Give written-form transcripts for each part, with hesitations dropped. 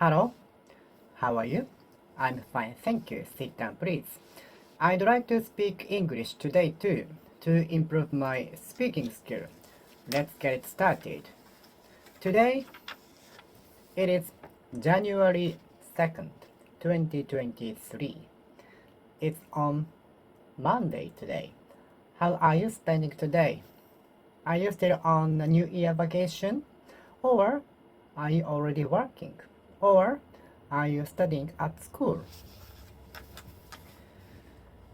Hello, how are you? I'm fine, thank you. Sit down, please. I'd like to speak English today too, to improve my speaking skill. Let's get it started. Today, it is January 2nd, 2023. It's on Monday today. How are you spending today? Are you still on a New Year vacation? Or are you already working? Or are you studying at school?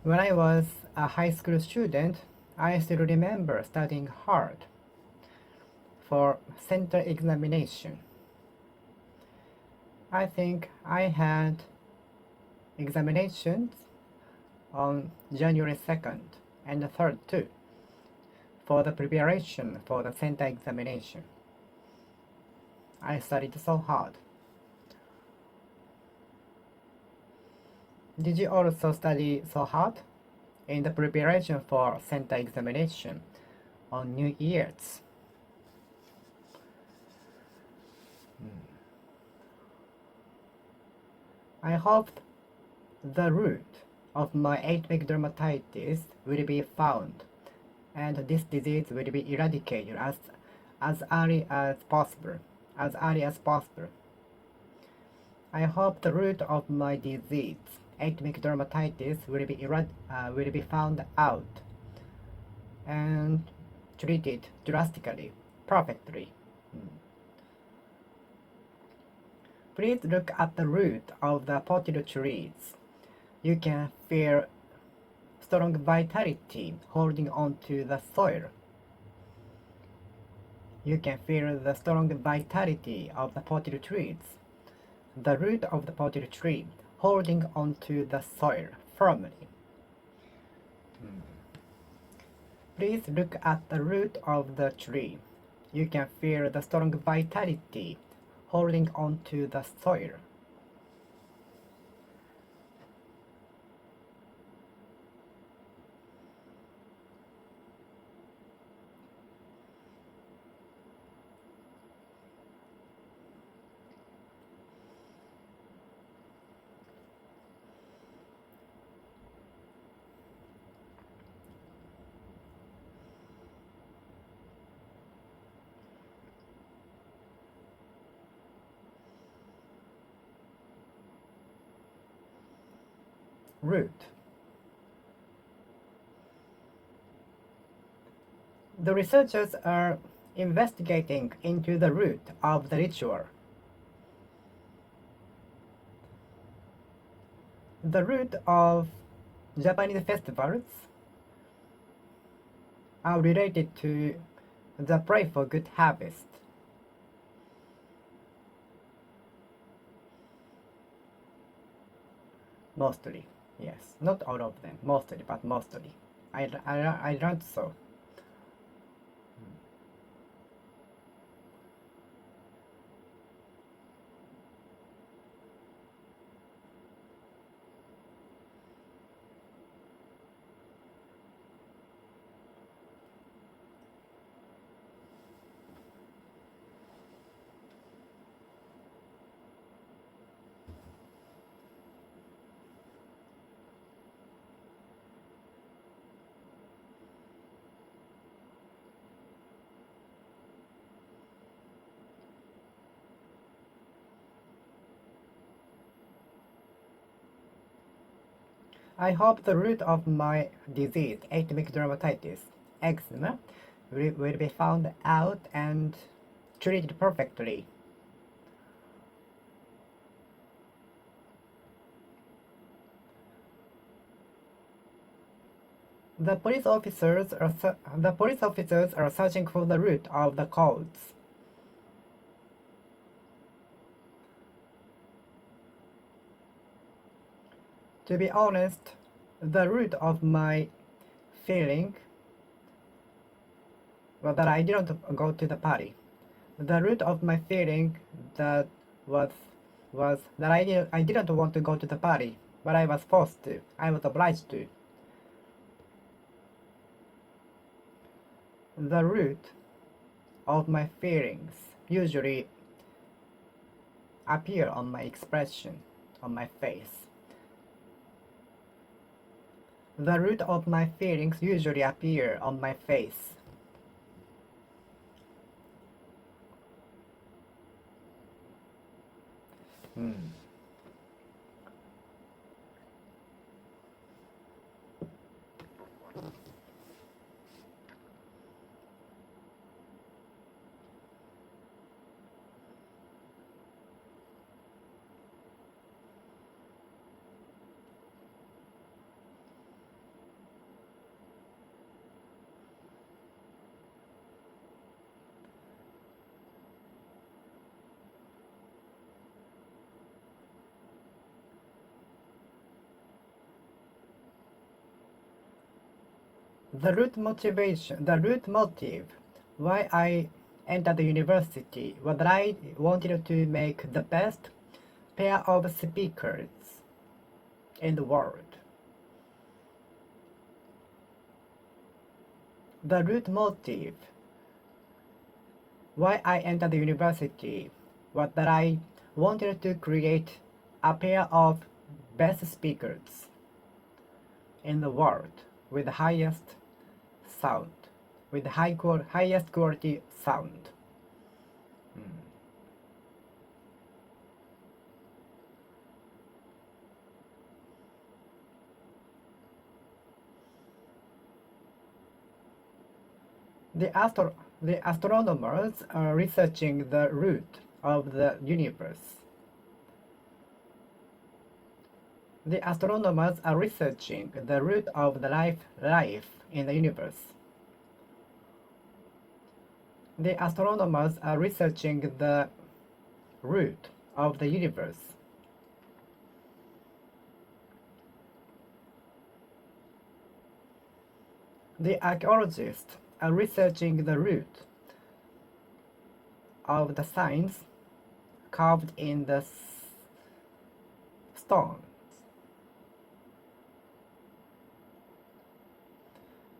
When I was a high school student, I still remember studying hard for center examination. I think I had examinations on January 2nd and the 3rd too, for the preparation for the center examination. I studied so hard. Did you also study so hard in the preparation for center examination on New Year's? I hope the root of my atopic dermatitis will be found and this disease will be eradicated as early as possible. I hope the root of my disease, atopic dermatitis, will be found out and treated drastically, perfectly. Please look at the root of the potato trees. You can feel strong vitality holding on to the soil. You can feel the strong vitality of the potato trees. The root of the potato tree holding onto the soil firmly. Please look at the root of the tree. You can feel the strong vitality holding onto the soil. Root. The researchers are investigating into the root of the ritual. The root of Japanese festivals are related to the pray for good harvest. Mostly, yes. Not all of them, mostly, but mostly. I learned so. I hope the root of my disease, atopic dermatitis, eczema, will be found out and treated perfectly. The police officers are searching for the root of the cause. To be honest, the root of my feeling was that I didn't go to the party. The root of my feeling that was that I didn't want to go to the party, but I was forced to. I was obliged to. The root of my feelings usually appear on my expression, on my face. The root of my feelings usually appear on my face. Hmm. The root motive why I entered the university was that I wanted to make the best pair of speakers in the world. The root motive why I entered the university was that I wanted to create a pair of best speakers in the world with the highest sound, with the highest quality sound. Mm. The astronomers are researching the root of the universe. The astronomers are researching the root of the life in the universe. The astronomers are researching the root of the universe. The archaeologists are researching the root of the signs carved in the stone.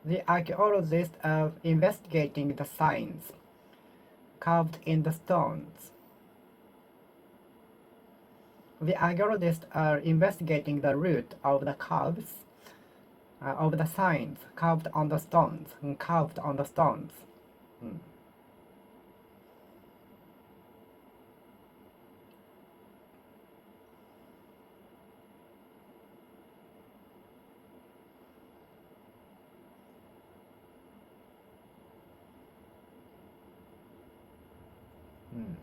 The archaeologists are investigating the signs carved in the stones. The archaeologists are investigating the root of the curves of the signs carved on the stones. Mm. Mm.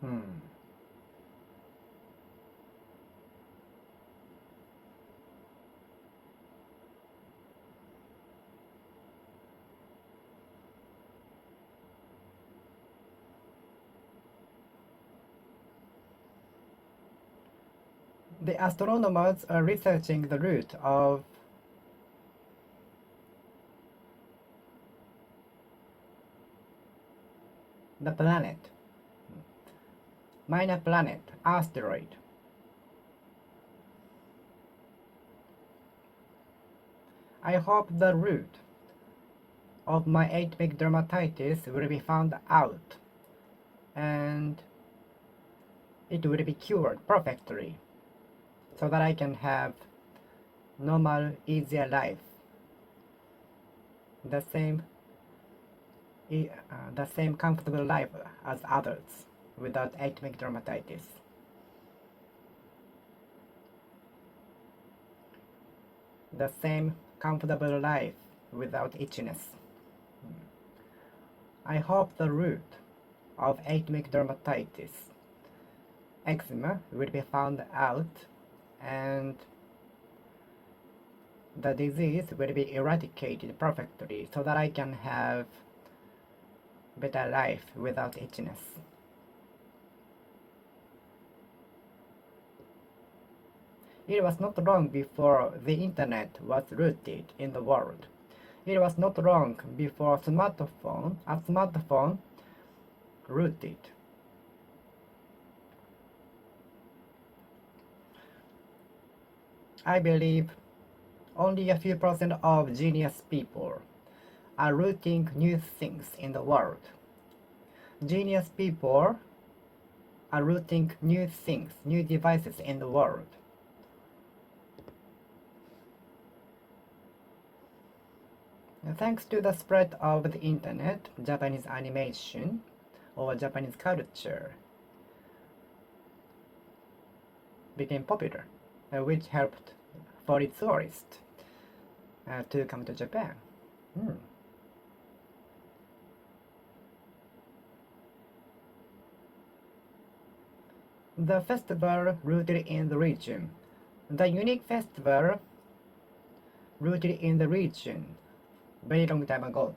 Mm. The astronomers are researching the root of the planet, minor planet, asteroid. I hope the root of my atopic dermatitis will be found out and it will be cured perfectly so that I can have normal, easier life. The same, the same comfortable life as others without atopic dermatitis. the same comfortable life without itchiness. I hope the root of atopic dermatitis, eczema, will be found out and the disease will be eradicated perfectly so that I can have better life without itchiness. It was not long before the internet was rooted in the world. It was not long before a smartphone rooted. I believe only a few percent of genius people are rooting new things in the world. Genius people are rooting new things, new devices in the world. Thanks to the spread of the internet, Japanese animation or Japanese culture became popular, which helped foreign tourists to come to Japan. The festival rooted in the region. The unique festival rooted in the region very long time ago.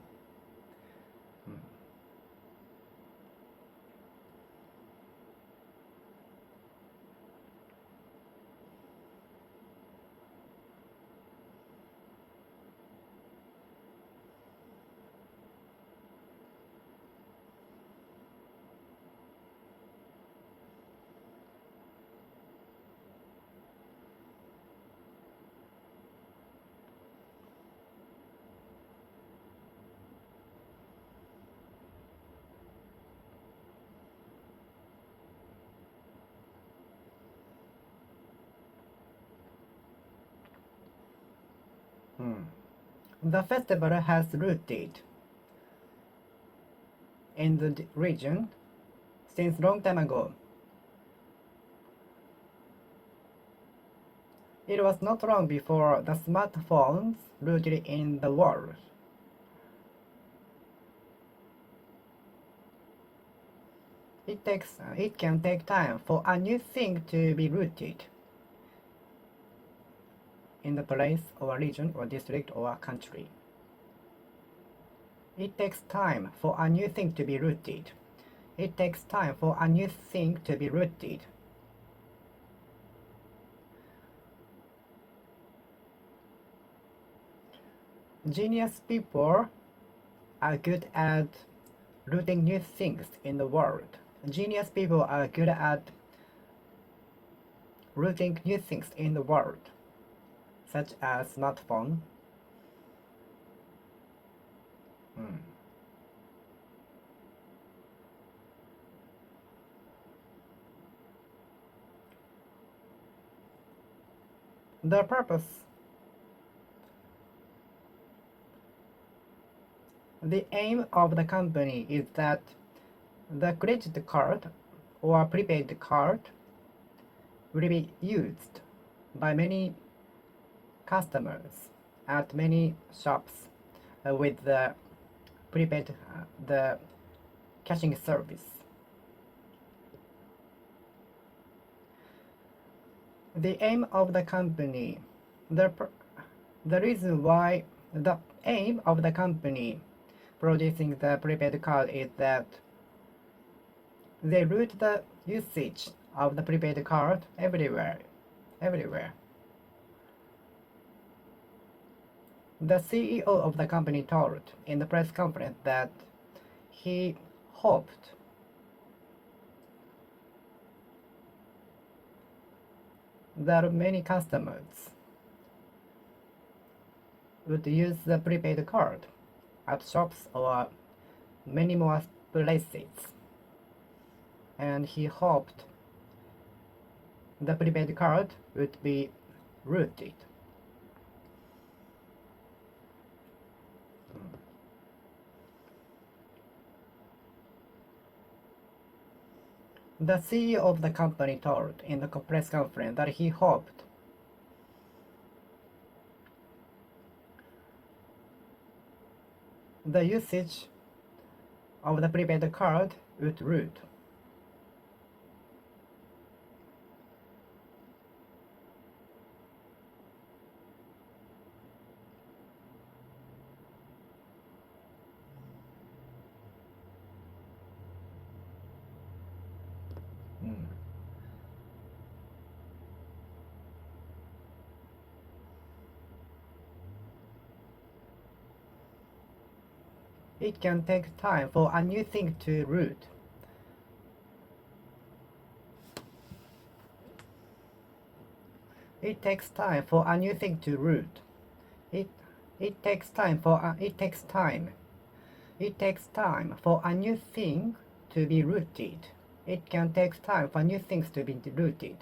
The festival has rooted in the region since long time ago. It was not long before the smartphones rooted in the world. It can take time for a new thing to be rooted in the place or region or district or country. It takes time for a new thing to be rooted. It takes time for a new thing to be rooted. Genius people are good at rooting new things in the world. Genius people are good at rooting new things in the world, such as smartphone. The purpose. The aim of the company is that the credit card or prepaid card will be used by many customers at many shops with the prepaid the cashing service. The aim of the company, the reason why the aim of the company producing the prepaid card is that they route the usage of the prepaid card everywhere. The CEO of the company told in the press conference that he hoped that many customers would use the prepaid card at shops or many more places, and he hoped the prepaid card would be routed. The CEO of the company told in the press conference that he hoped the usage of the prepaid card would root. It can take time for a new thing to root. It takes time for a new thing to root. It takes time for it takes time. It takes time for a new thing to be rooted. It can take time for new things to be rooted.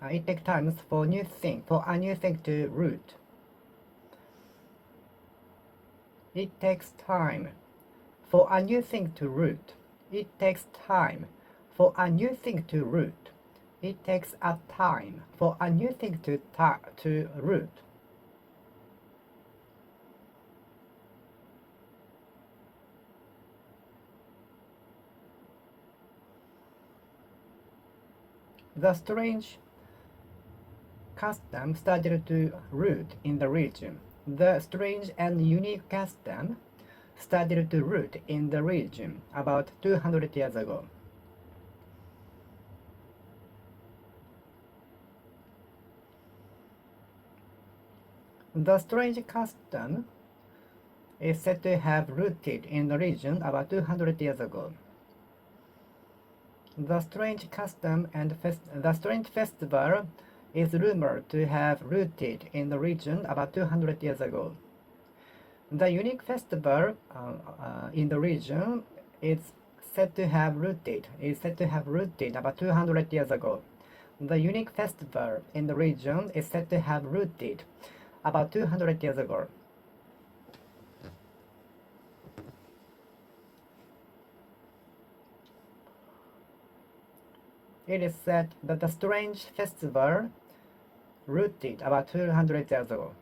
It takes time for a new thing to root. It takes time for a new thing to root. It takes time for a new thing to root. It takes a time for a new thing to root. The strange custom started to root in the region. The strange and unique custom started to root in the region about 200 years ago. The strange custom is said to have rooted in the region about 200 years ago. The strange custom and the strange festival is rumored to have rooted in the region about 200 years ago. The unique festival in the region is said to have rooted about 200 years ago. The unique festival in the region is said to have rooted about 200 years ago. It is said that the strange festival rooted about 200 years ago.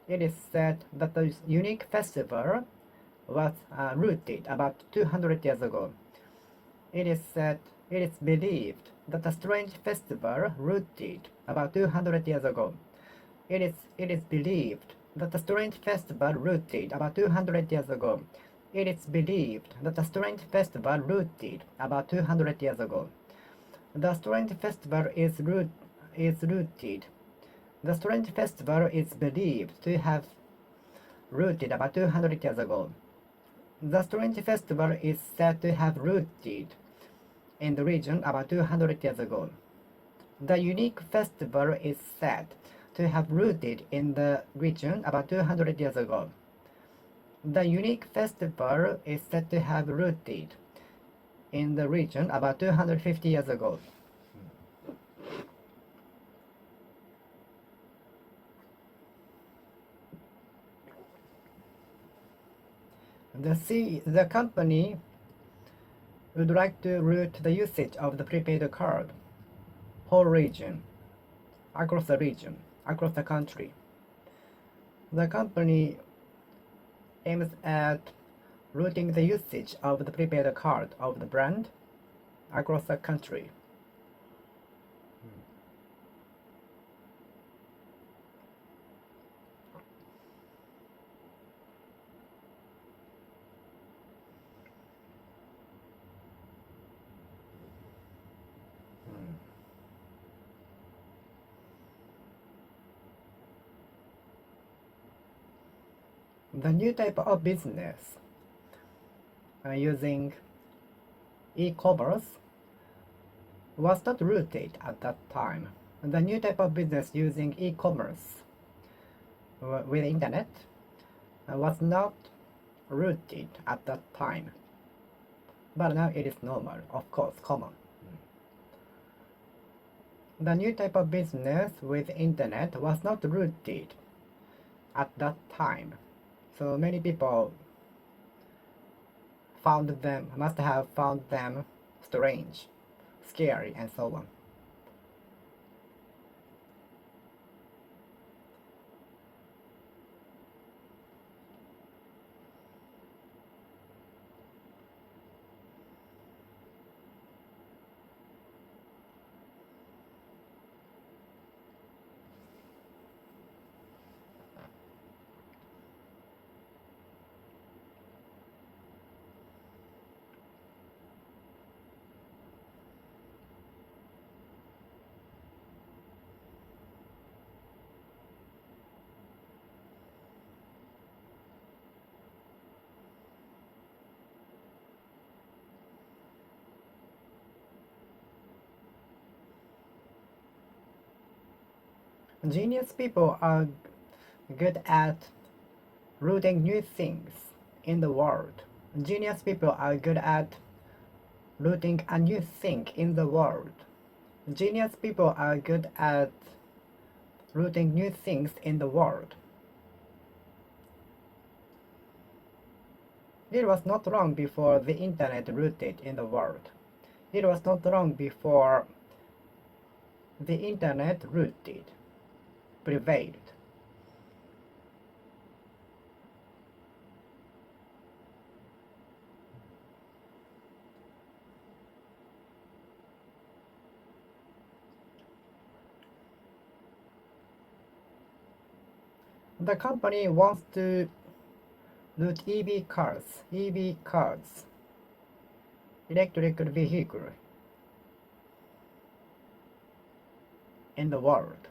It is said that the unique festival was rooted about 200 years ago. It is believed that the strange festival rooted about 200 years ago. It is believed that the strange festival rooted about 200 years ago. It is believed that the strange festival rooted about 200 years ago. The strange festival is rooted. The strange festival is believed to have rooted about 200 years ago. The strange festival is said to have rooted in the region about 200 years ago. The unique festival is said to have rooted in the region about 200 years ago. The unique festival is said to have rooted in the region about 250 years ago. The company would like to root the usage of the prepaid card whole region, across the country. The company aims at routing the usage of the prepaid card of the brand across the country. The new type of business using e-commerce was not rooted at that time. The new type of business using e-commerce with internet was not rooted at that time. But now it is normal, of course, common. The new type of business with internet was not rooted at that time. So many people must have found them strange, scary, and so on. Genius people are good at rooting new things in the world. Genius people are good at rooting a new thing in the world. Genius people are good at rooting new things in the world. It was not long before the internet rooted in the world. It was not long before the internet rooted, prevailed. The company wants to root EV cars, electric vehicle, in the world.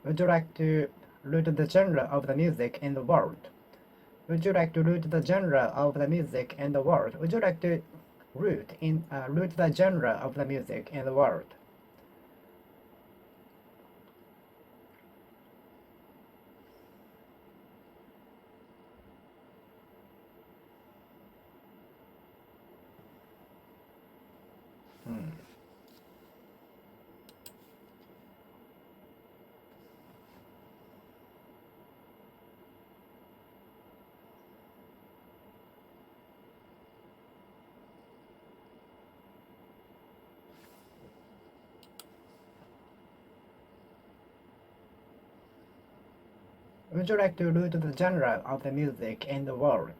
Would you like to root the genre of the music in the world? Would you like to root the genre of the music in the world? Would you like to root the genre of the music in the world? Would you like to root the genre of the music in the world?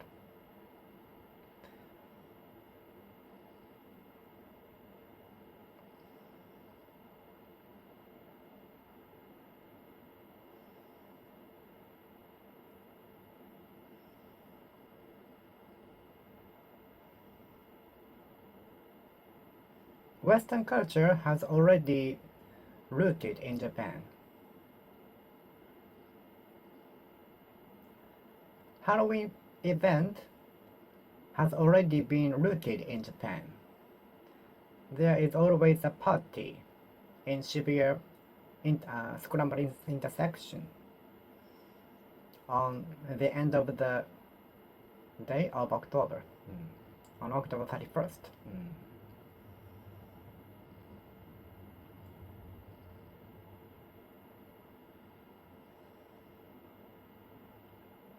Western culture has already rooted in Japan. Halloween event has already been rooted in Japan. There is always a party in Shibuya Scramble intersection on the end of the day of October, on October 31st.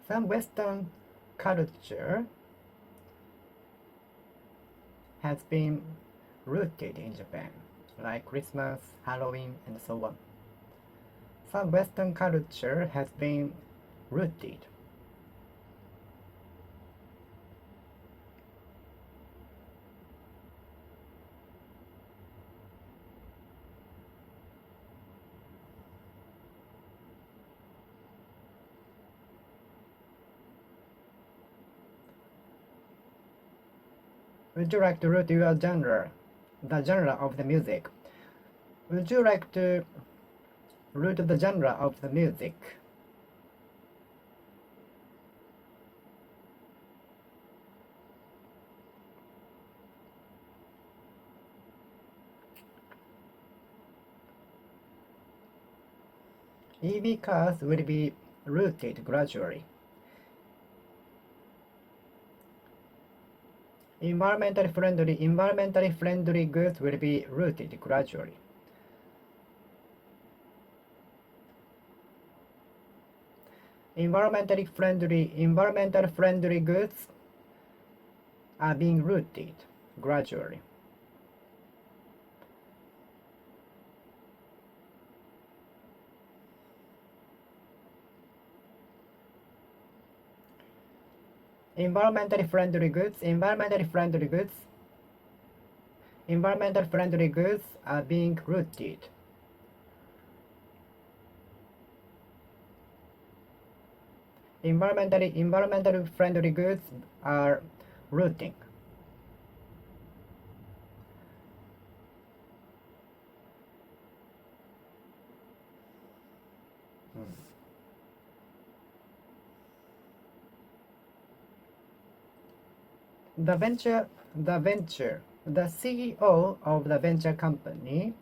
Some Western culture has been rooted in Japan, like Christmas, Halloween, and so on. Some Western culture has been rooted. Would you like to root your genre, the genre of the music? Would you like to root the genre of the music? EV cars will be rooted gradually. Environmentally friendly goods will be rooted gradually. Environmentally friendly goods are being rooted gradually. Environmentally friendly goods are being rooted. Environmentally friendly goods are rooting. The CEO of the venture company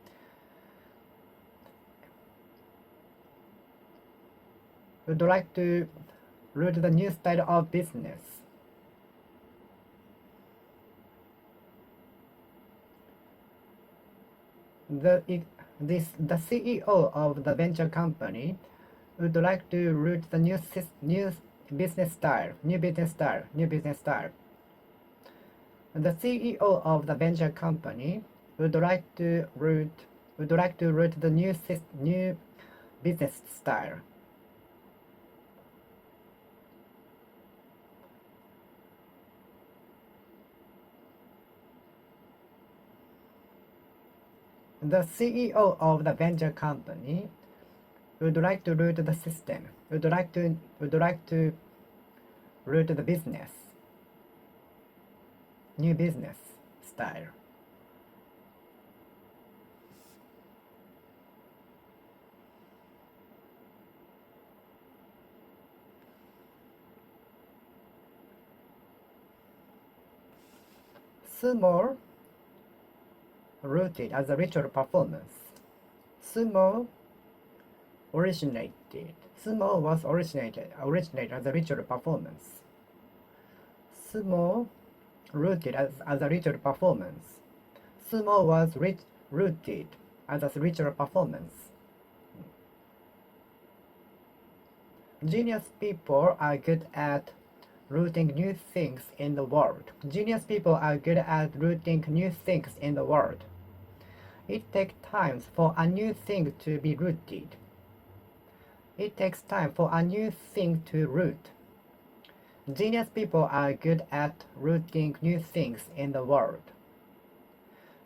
would like to root the new style of business. The CEO of the venture company would like to root the new business style. The CEO of the venture company would like to root the new business style. The CEO of the venture company would like to root the system. Would like to root the business. New business style. Sumo rooted as a ritual performance. Sumo was originated as a ritual performance. Sumo rooted as a ritual performance. Sumo was rooted as a ritual performance. Genius people are good at rooting new things in the world. Genius people are good at rooting new things in the world. It takes time for a new thing to be rooted. It takes time for a new thing to root. Genius people are good at rooting new things in the world.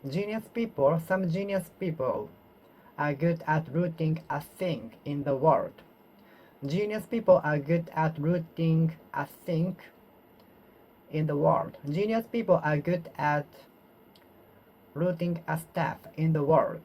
Some genius people are good at rooting a thing in the world. Genius people are good at rooting a thing in the world. Genius people are good at rooting a staff in the world.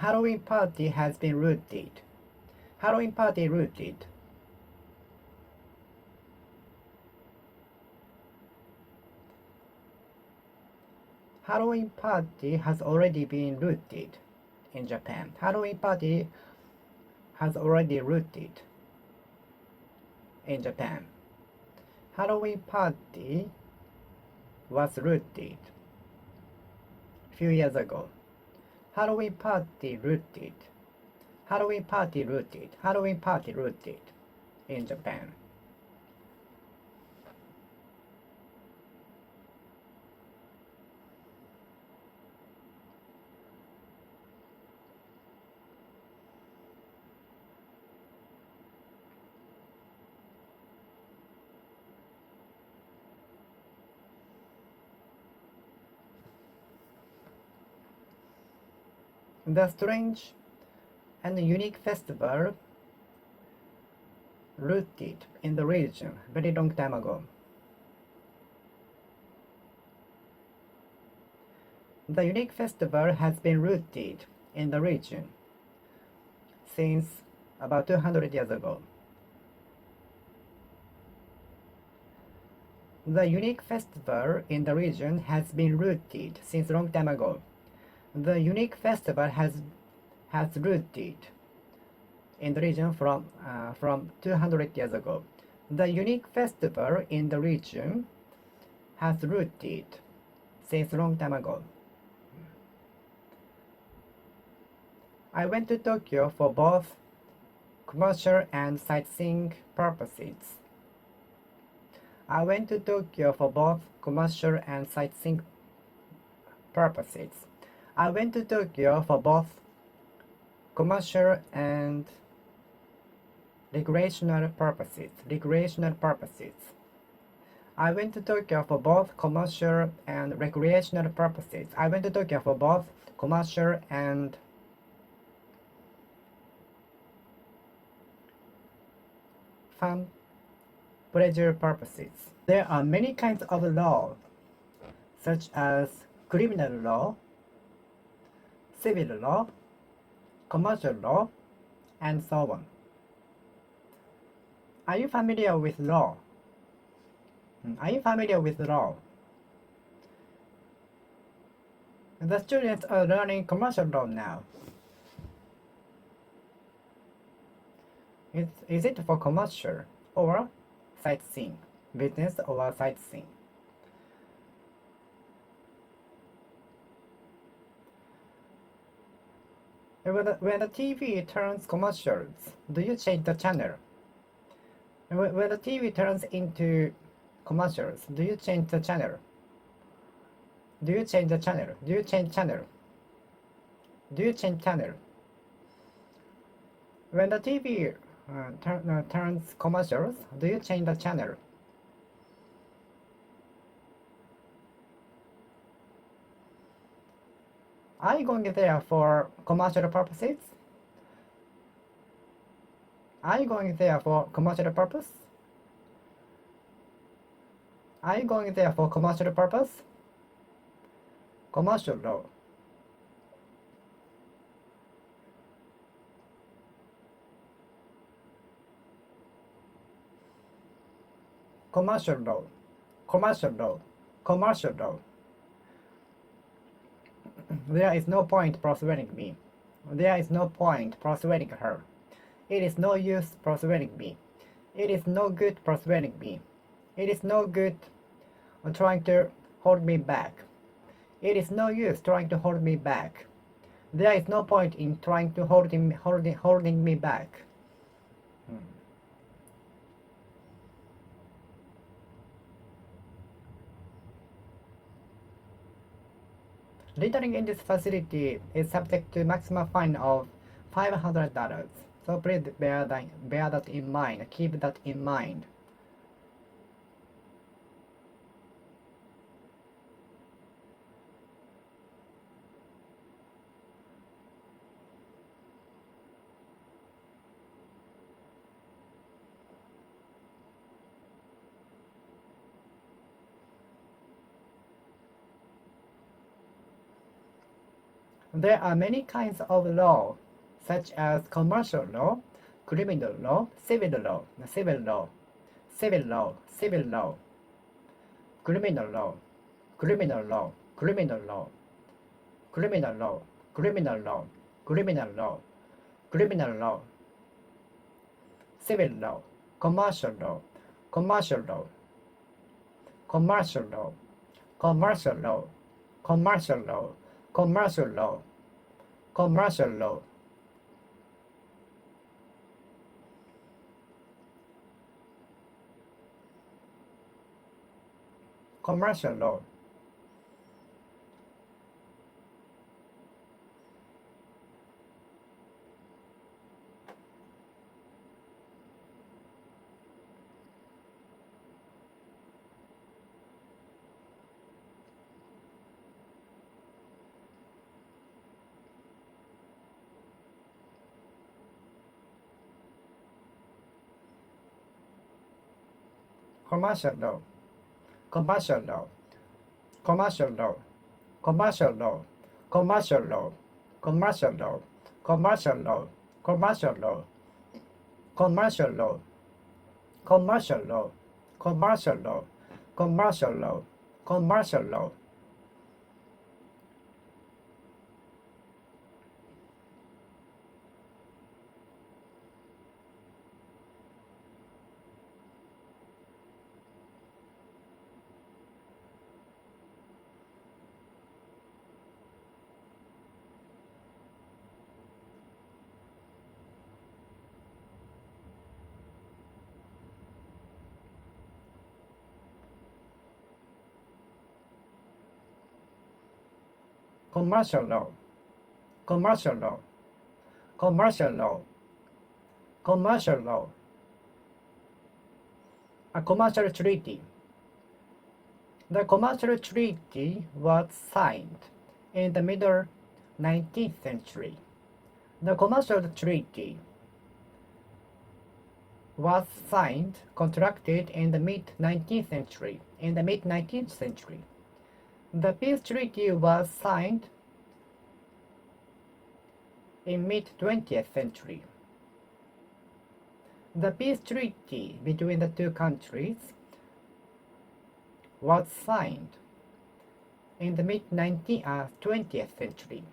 Halloween party has been rooted. Halloween party rooted. Halloween party has already been rooted in Japan. Halloween party has already rooted in Japan. Halloween party was rooted a few years ago. Halloween party rooted. Halloween party rooted. Halloween party rooted in Japan. The strange and unique festival rooted in the region very long time ago. The unique festival has been rooted in the region since about 200 years ago. The unique festival in the region has been rooted since a long time ago. The unique festival has rooted in the region from 200 years ago. The unique festival in the region has rooted since a long time ago. I went to Tokyo for both commercial and sightseeing purposes. I went to Tokyo for both commercial and sightseeing purposes. I went to Tokyo for both commercial and recreational purposes. I went to Tokyo for both commercial and recreational purposes. I went to Tokyo for both commercial and fun pleasure purposes. There are many kinds of law, such as criminal law, civil law, commercial law, and so on. Are you familiar with law? Are you familiar with law? The students are learning commercial law now. Is it for commercial or sightseeing? Business or sightseeing? When the TV turns commercials, do you change the channel? When the TV turns into commercials, do you change the channel? Do you change the channel? Do you change channel? Do you change channel? When the TV turns commercials, do you change the channel? Are you going there for commercial purposes? Are you going there for commercial purpose? Are you going there for commercial purpose? Commercial law. Commercial law. Commercial law. Commercial law. There is no point persuading me. There is no point persuading her. It is no use persuading me. It is no good persuading me. It is no good trying to hold me back. It is no use trying to hold me back. There is no point in trying to holding me back. Littering in this facility is subject to maximum fine of $500. So please bear that in mind. Keep that in mind. There are many kinds of law, such as commercial law, criminal law, civil law, civil law, civil law, civil law, criminal law, criminal law, criminal law, criminal law, criminal law, criminal law, criminal law, civil law, commercial law, commercial law, commercial law, commercial law, commercial law, commercial law, commercial law. Commercial law. Commercial law. Commercial law. Commercial law. Commercial law. Commercial law. Commercial law. Commercial law. Commercial law. Commercial law. Commercial law. Commercial law. Commercial law. Commercial law. Commercial law. Commercial law. Commercial law. Commercial law. A commercial treaty. The commercial treaty was signed in the middle 19th century. The commercial treaty was signed, contracted in the mid-19th century. In the mid-19th century, the peace treaty was signed in mid-20th century. The peace treaty between the two countries was signed in the mid-20th century.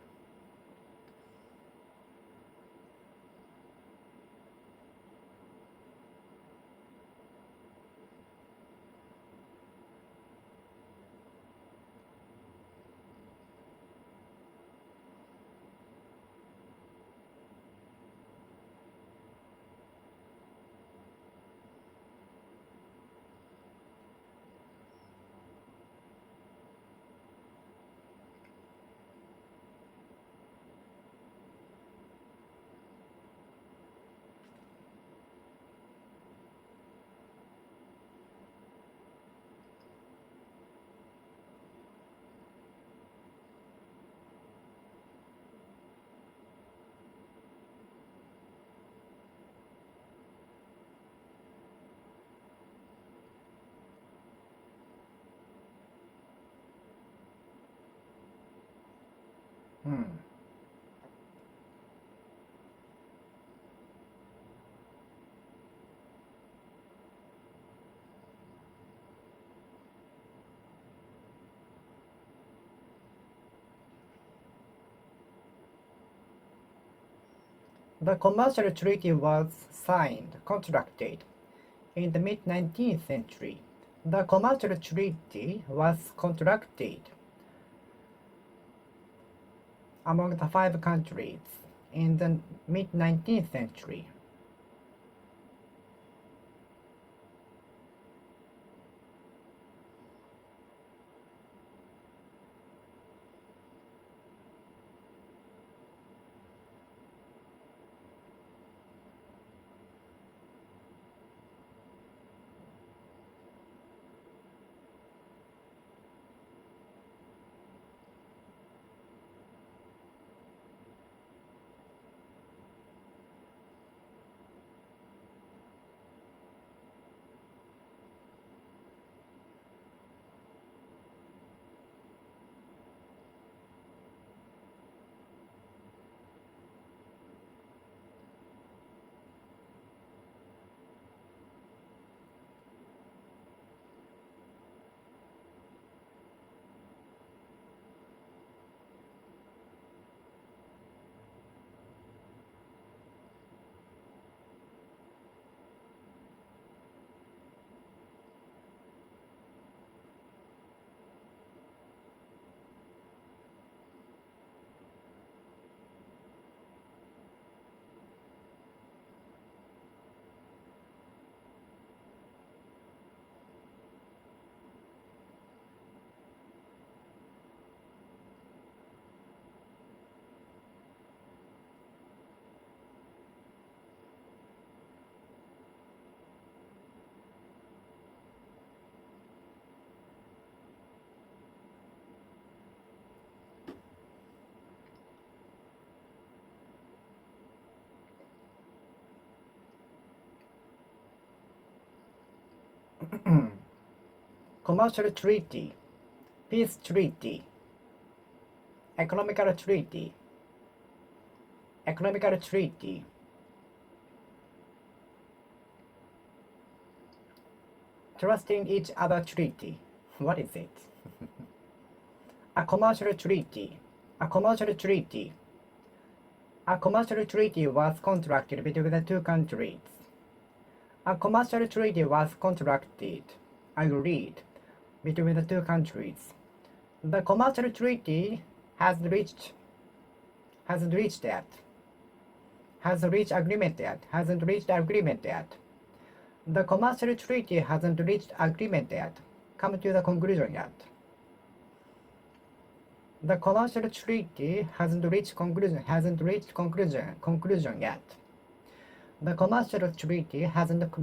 Hmm. The commercial treaty was signed, contracted in the mid-19th century. The commercial treaty was contracted among the five countries in the mid-19th century. Commercial treaty, peace treaty, economical treaty, economical treaty, trusting each other treaty. What is it? A commercial treaty, a commercial treaty. A commercial treaty was contracted between the two countries. A commercial treaty was contracted, agreed, between the two countries. The commercial treaty hasn't reached agreement yet. The commercial treaty hasn't reached agreement yet. Come to the conclusion yet. The commercial treaty hasn't reached conclusion yet. The commercial treaty hasn't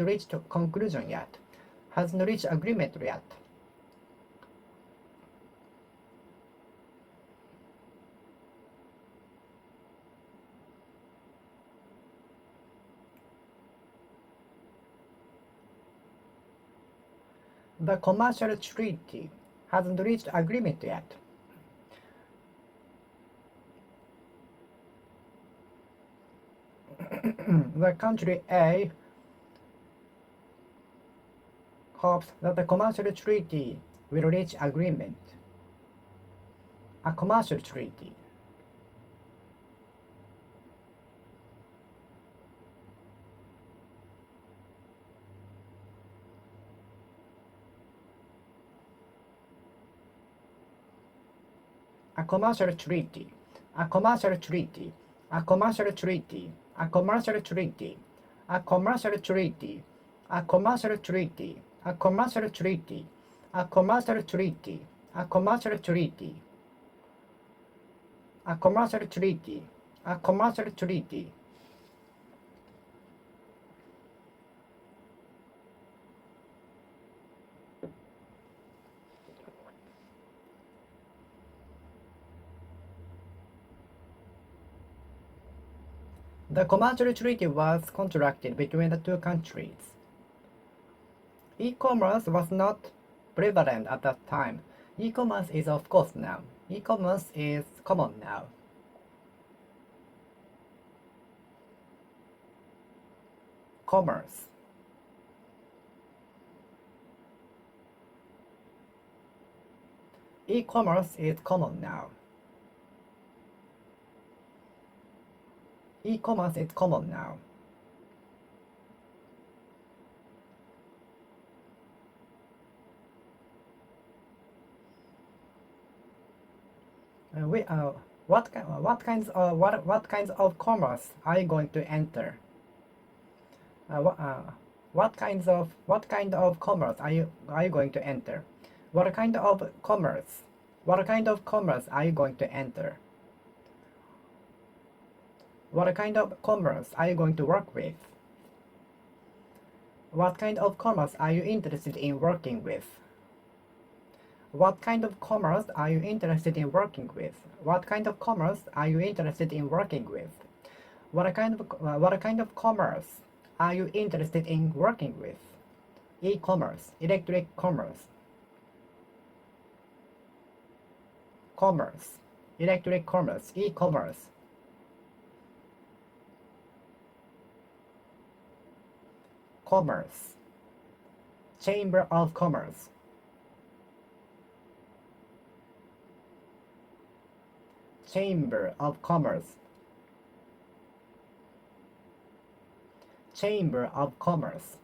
reached conclusion yet. Hasn't reached agreement yet. The commercial treaty hasn't reached agreement yet. The country A hopes that the commercial treaty will reach agreement. A commercial treaty. A commercial treaty. A commercial treaty. A commercial treaty. A commercial treaty. A commercial treaty. A commercial treaty. A commercial treaty. A commercial treaty. A commercial treaty. A commercial treaty. A commercial treaty. The commercial treaty was contracted between the two countries. E-commerce was not prevalent at that time. E-commerce is of course now. E-commerce is common now. Commerce. E-commerce is common now. E-commerce is common now. What kinds of commerce are you going to enter? What kind of commerce are you going to enter? What kind of commerce? What kind of commerce are you going to enter? What kind of commerce are you going to work with? What kind of commerce are you interested in working with? What kind of commerce are you interested in working with? What kind of commerce are you interested in working with? What kind of commerce are you interested in working with? E-commerce, electric commerce. Commerce, electric commerce, e-commerce. Commerce, Chamber of Commerce. Chamber of Commerce. Chamber of Commerce.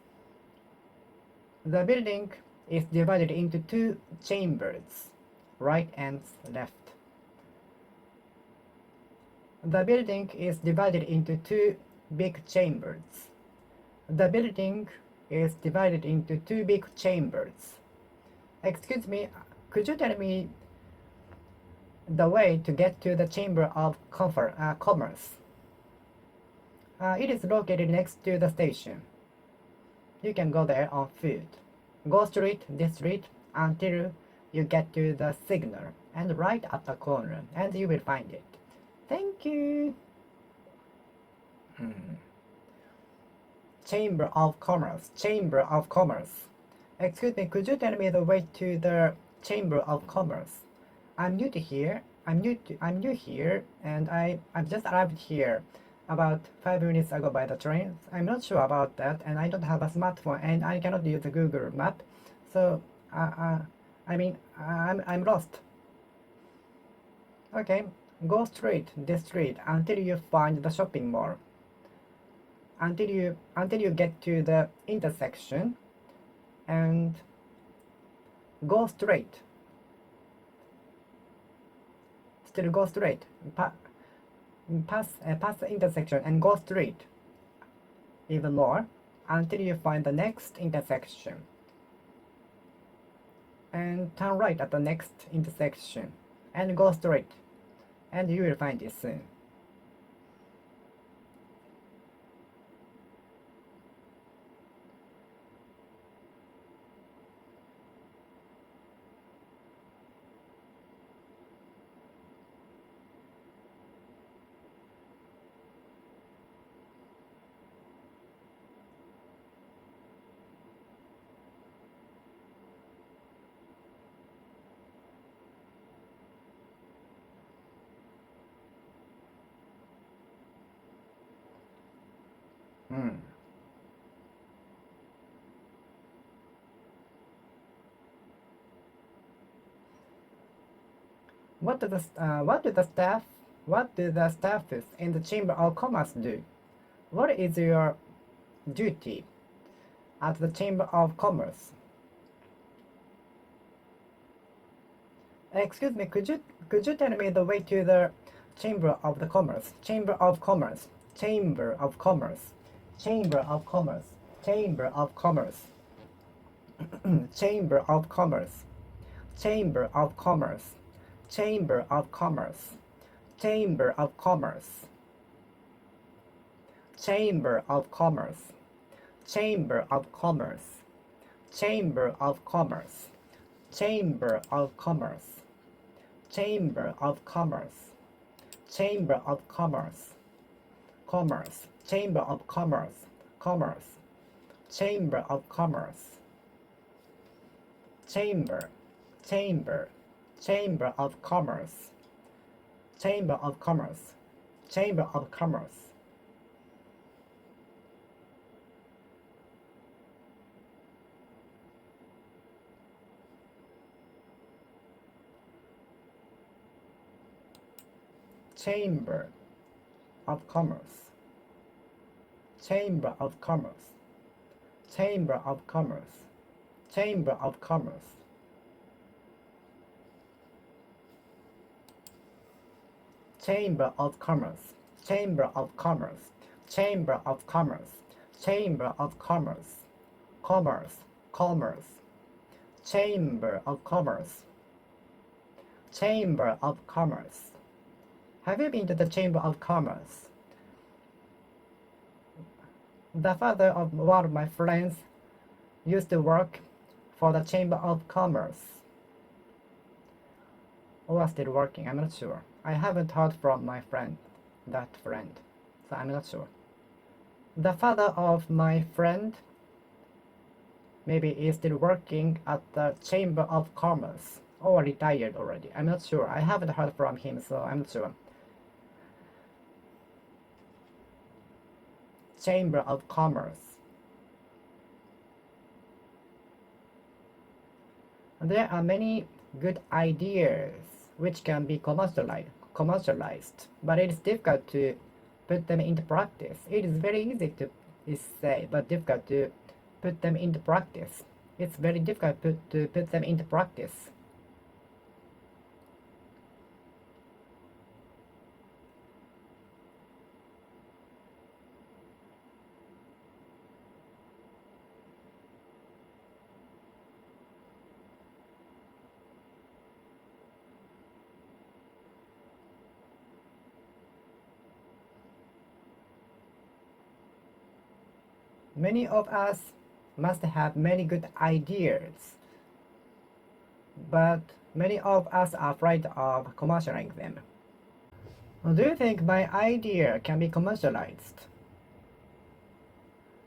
The building is divided into two chambers, right and left. The building is divided into two big chambers. The building is divided into two big chambers. Excuse me, could you tell me the way to get to the Chamber of Commerce? It is located next to the station. You can go there on foot. Go straight this street until you get to the signal and right at the corner and you will find it. Thank you. Chamber of Commerce. Chamber of Commerce. Excuse me, could you tell me the way to the Chamber of Commerce? I'm new to here. I'm new here, and I've just arrived here about 5 minutes ago by the train. I'm not sure about that, and I don't have a smartphone, and I cannot use the Google map. So, I'm lost. Okay, go straight this street until you find the shopping mall. Until you get to the intersection, and go straight. Still go straight. Pass the intersection and go straight. Even more until you find the next intersection. And turn right at the next intersection and go straight. And you will find it soon. Mm. What do the staffs in the Chamber of Commerce do? What is your duty at the Chamber of Commerce? Excuse me, could you tell me the way to the Chamber of the Commerce? Chamber of Commerce. Chamber of Commerce. Chamber of Commerce. Chamber of Commerce. Chamber of Commerce. Chamber of Commerce. Chamber of Commerce. Chamber of Commerce. Chamber of Commerce. Chamber of Commerce. Chamber of Commerce. Chamber of Commerce. Chamber of Commerce. Chamber of Commerce. Commerce. Chamber of Commerce. Commerce. Chamber of Commerce. Chamber. Chamber. Chamber of Commerce. Chamber of Commerce. Chamber of Commerce. Chamber of Commerce. Chamber of Commerce. Chamber of Commerce. Chamber of Commerce. Chamber of Commerce. Chamber of Commerce. Chamber of Commerce. Chamber of Commerce. Commerce. Commerce. Chamber of Commerce. Chamber of Commerce. Have you been to the Chamber of Commerce? The father of one of my friends used to work for the Chamber of Commerce. Or still working, I'm not sure. I haven't heard from my friend, that friend, so I'm not sure. The father of my friend maybe is still working at the Chamber of Commerce or retired already. I'm not sure. I haven't heard from him, so I'm not sure. Chamber of Commerce. There are many good ideas which can be commercialized, but it is difficult to put them into practice. It is very easy to say, but difficult to put them into practice. It's very difficult to put them into practice. Many of us must have many good ideas, but many of us are afraid of commercializing them. Do you think my idea can be commercialized?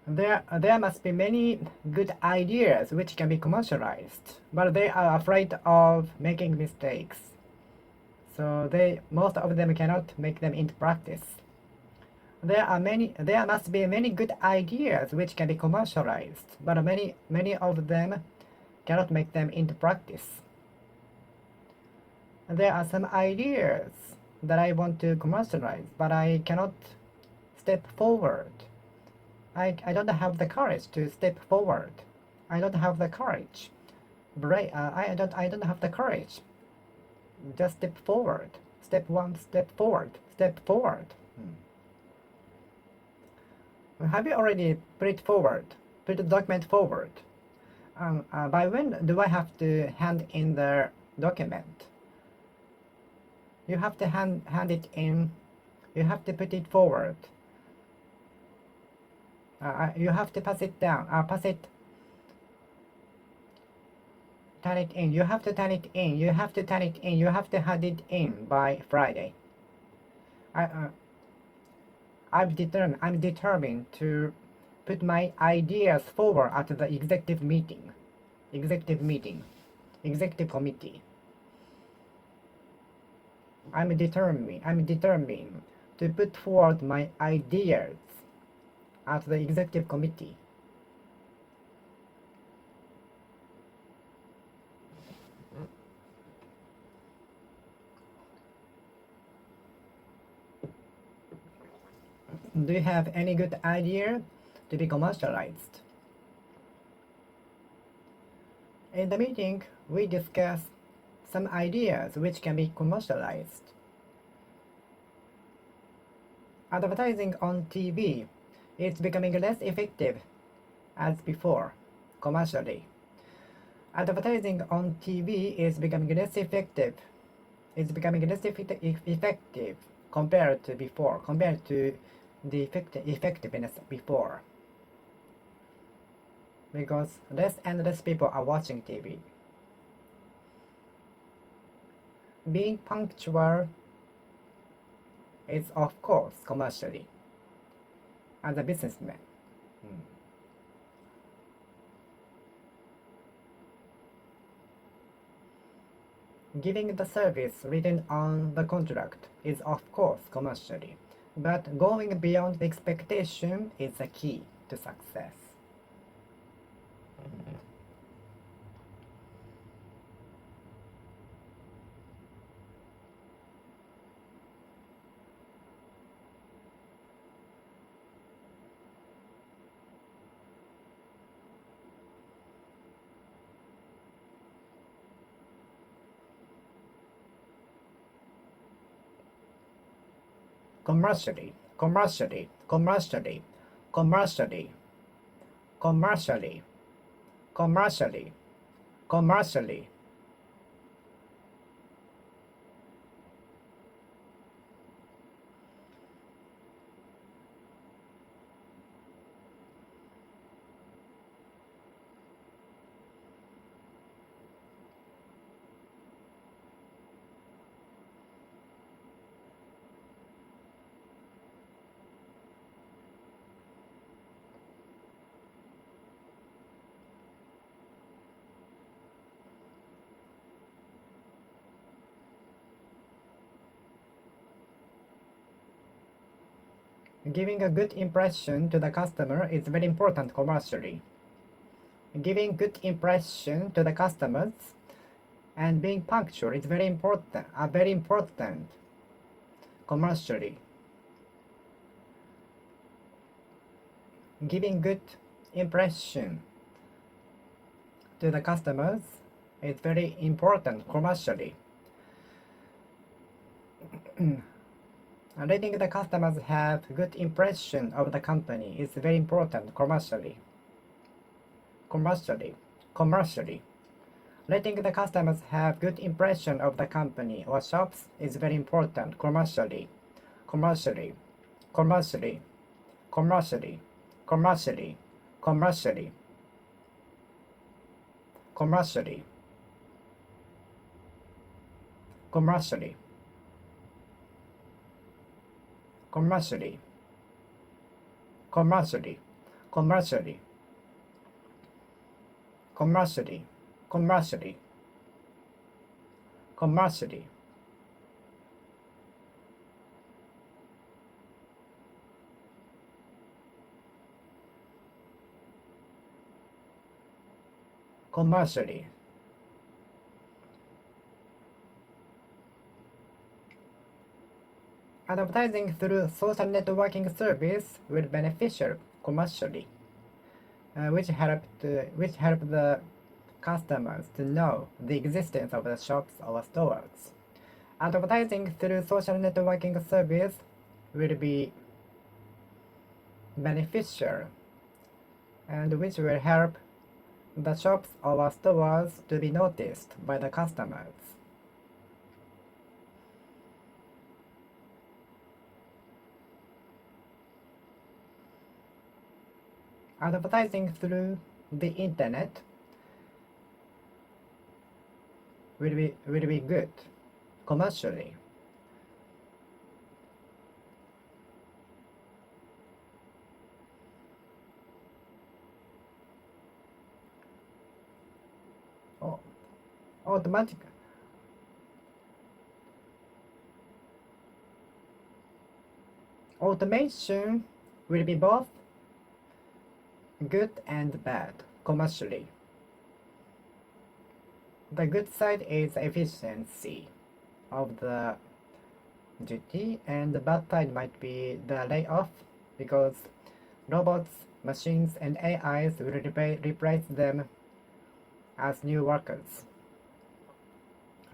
There must be many good ideas which can be commercialized, but they are afraid of making mistakes. So most of them cannot make them into practice. There must be many good ideas which can be commercialized, but many of them cannot make them into practice. There are some ideas that I want to commercialize, but I cannot step forward. I don't have the courage to step forward. I don't have the courage. I don't have the courage. Just step forward. Step one, step forward. Step forward. Have you already put it forward? Put the document forward? By when do I have to hand in the document? You have to hand it in. You have to put it forward. You have to pass it down. Turn it in. You have to turn it in. You have to turn it in. You have to hand it in by Friday. I'm determined to put my ideas forward at the executive committee. I'm determined to put forward my ideas at the executive committee. Do you have any good idea to be commercialized? In the meeting, we discuss some ideas which can be commercialized. Advertising on TV is becoming less effective as before, commercially. Advertising on TV is becoming less effective. It's becoming less effective compared to before, compared to the effectiveness before. Because less and less people are watching TV. Being punctual is of course commercially as a businessman. Giving the service written on the contract is of course commercially, but going beyond the expectation is the key to success. Commercially, commercially, commercially, commercially, commercially, commercially, commercially. Giving a good impression to the customer is very important commercially. Giving good impression to the customers and being punctual is very important commercially. Giving good impression to the customers is very important commercially. Letting the customers have good impression of the company is very important commercially. Commercially. Letting the customers have good impression of the company or shops is very important commercially. Commercially. Commercially. Commercially. Commercially. Commercially. Commercially. Commercially. Commercially. Commercially. Commercially. Commercially. Commercially. Commercially. Commercially. Advertising through social networking service will be beneficial commercially, which help the customers to know the existence of the shops or stores. Advertising through social networking service will be beneficial and which will help the shops or stores to be noticed by the customers. Advertising through the internet will be good commercially. Automatic automation will be both Good and bad, commercially. The good side is efficiency of the duty, and the bad side might be the layoff, because robots, machines, and AIs will replace them as new workers.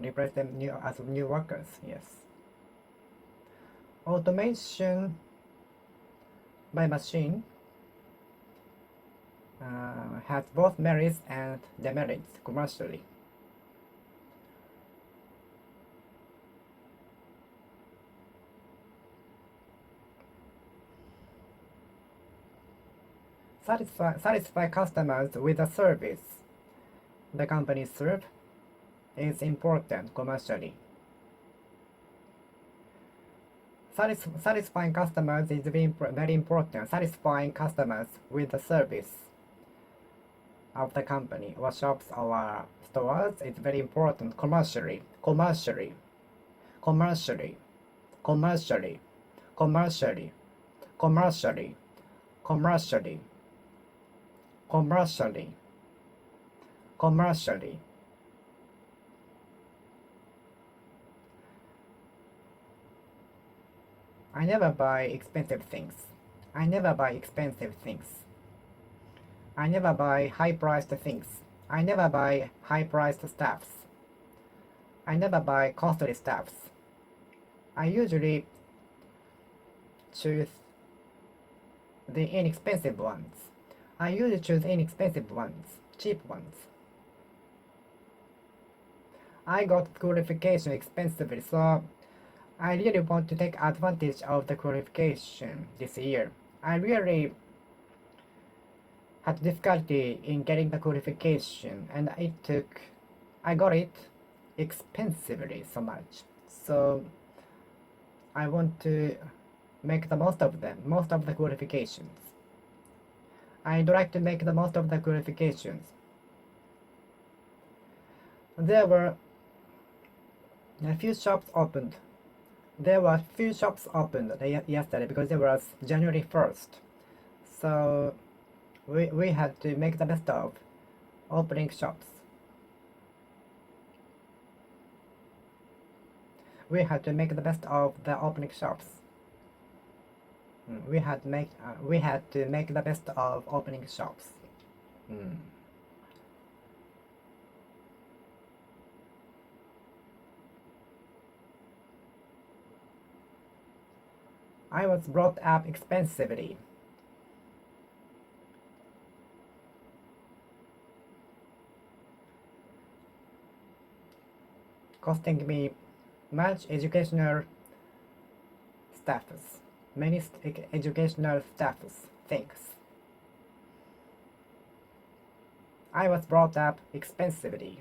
As new workers, yes. Automation by machine has both merits and demerits commercially. Satisfy customers with the service the company serves is important commercially. Satisfying customers is very important. Satisfying customers with the service of the company or shops or stores is very important commercially. Commercially. Commercially. Commercially. Commercially. Commercially. Commercially. Commercially. Commercially. I never buy expensive things. I never buy expensive things. I never buy high-priced things. I never buy high-priced stuffs. I never buy costly stuffs. I usually choose the inexpensive ones. I usually choose inexpensive ones, cheap ones. I got qualification expensively, so I really want to take advantage of the qualification this year. I really had difficulty in getting the qualification, and I got it expensively so much. So I want to make the most of them, most of the qualifications. I'd like to make the most of the qualifications. There were a few shops opened. There were few shops opened yesterday because it was January 1st. So we had to make the best of opening shops. We had to make the best of the opening shops. We had to make the best of opening shops. I was brought up expensively. Costing me much educational staffs, many educational staffs, things. I was brought up expensively.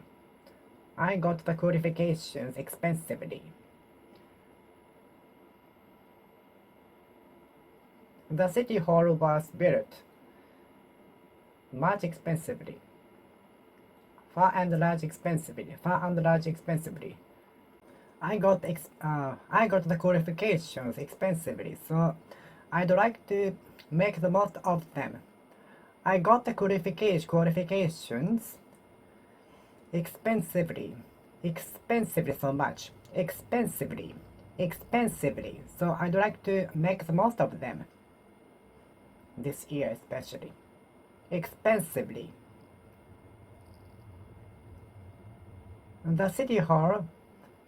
I got the qualifications expensively. The city hall was built much expensively. Far and large expensively. Far and large expensively. I got the qualifications expensively, so I'd like to make the most of them. I got the qualifications expensively so much, expensively, so I'd like to make the most of them this year especially, expensively. The city hall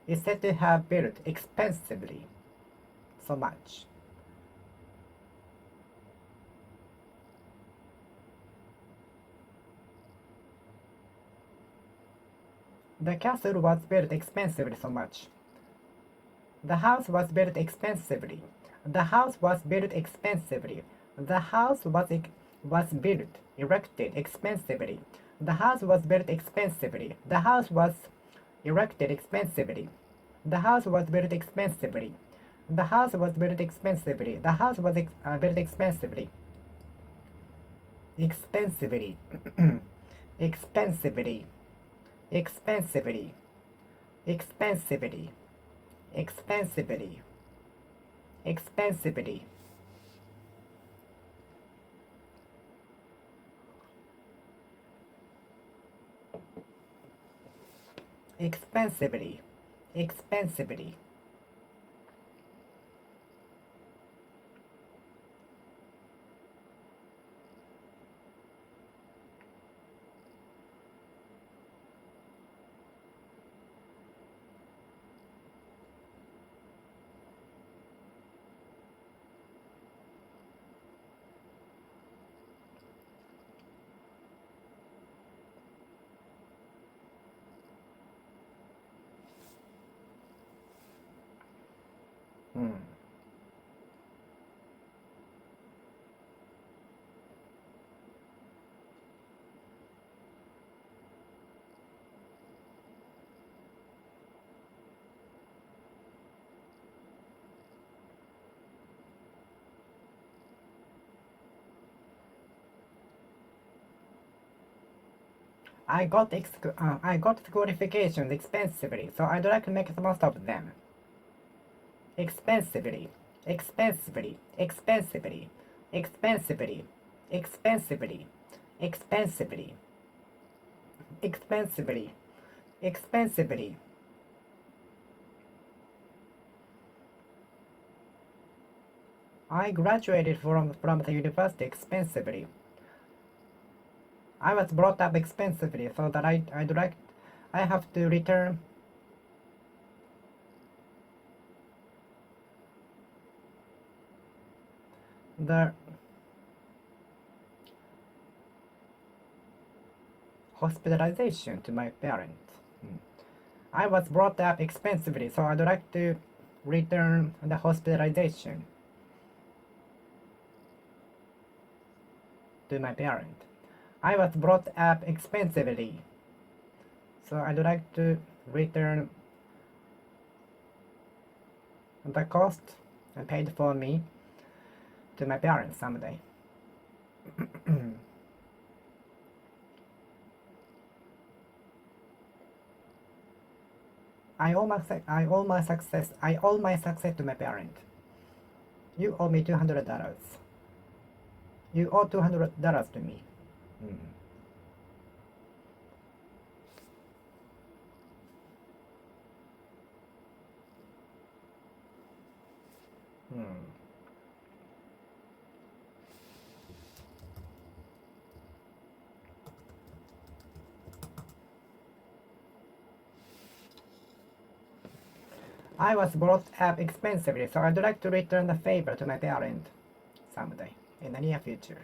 is said to have built expensively so much. The castle was built expensively so much. The house was built expensively. The house was built expensively. The house was built, erected expensively. The house was built expensively. The house was erected expensively. The house was built expensively. The house was built expensively. The house was built expensively. Expensively. Expensively. Expensively. Expensively. Expensively. Expensively. expensively, expensively. Hmm. I got qualifications expensively, so I'd like to make the most of them. Expensively, expensively, expensively, expensively, expensively, expensively, expensively, expensively. I graduated from the university expensively. I was brought up expensively, so that I have to return the hospitalization to my parents. I was brought up expensively, so I'd like to return the hospitalization to my parent. I was brought up expensively, so I'd like to return the cost paid for me to my parents someday. I owe my success to my parent. You owe me $200. You owe $200 to me. Mm. Hmm. I was brought up expensively, so I'd like to return the favor to my parent someday in the near future.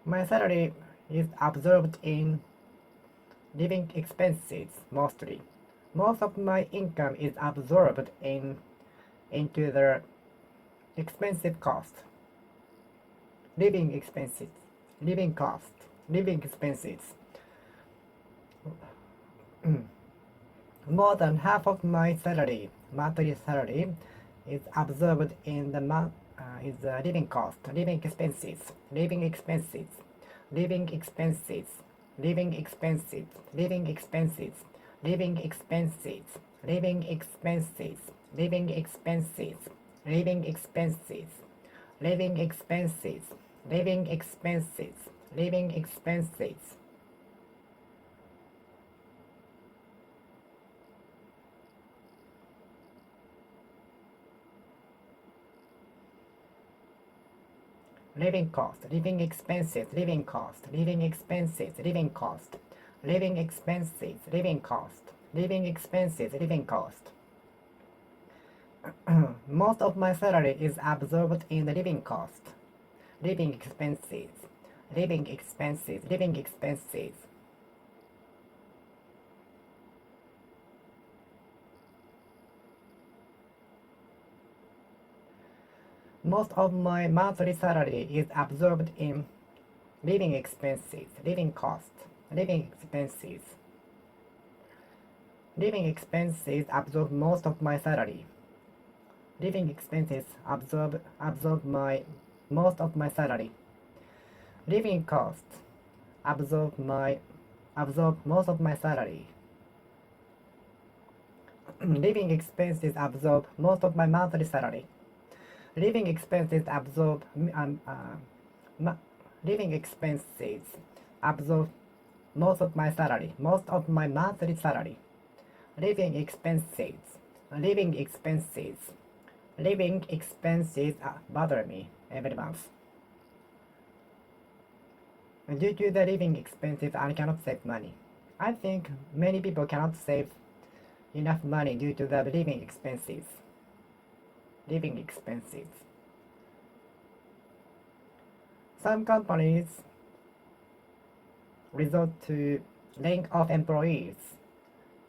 My salary is absorbed in living expenses mostly. Most of my income is absorbed into the expensive cost. Living expenses, living cost, living expenses. More than half of my salary, monthly salary, is absorbed in the living cost, living expenses, living expenses, living expenses, living expenses, living expenses, living expenses, living expenses, living expenses, living expenses, living expenses, living expenses, living expenses. Living cost, living expenses, living cost, living expenses, living cost, living expenses, living cost, living expenses, living cost. Most of my salary is absorbed in the living cost, living expenses, living expenses, living expenses. Most of my monthly salary is absorbed in living expenses, living cost, living expenses. Living expenses absorb most of my salary. Living expenses absorb most of my salary. Living costs absorb most of my salary. Living expenses absorb most of my monthly salary. Living expenses absorb living expenses absorb most of my salary, most of my monthly salary. Living expenses, living expenses, living expenses bother me every month. Due to the living expenses, I cannot save money. I think many people cannot save enough money due to the living expenses. Living expenses. Some companies resort to laying off employees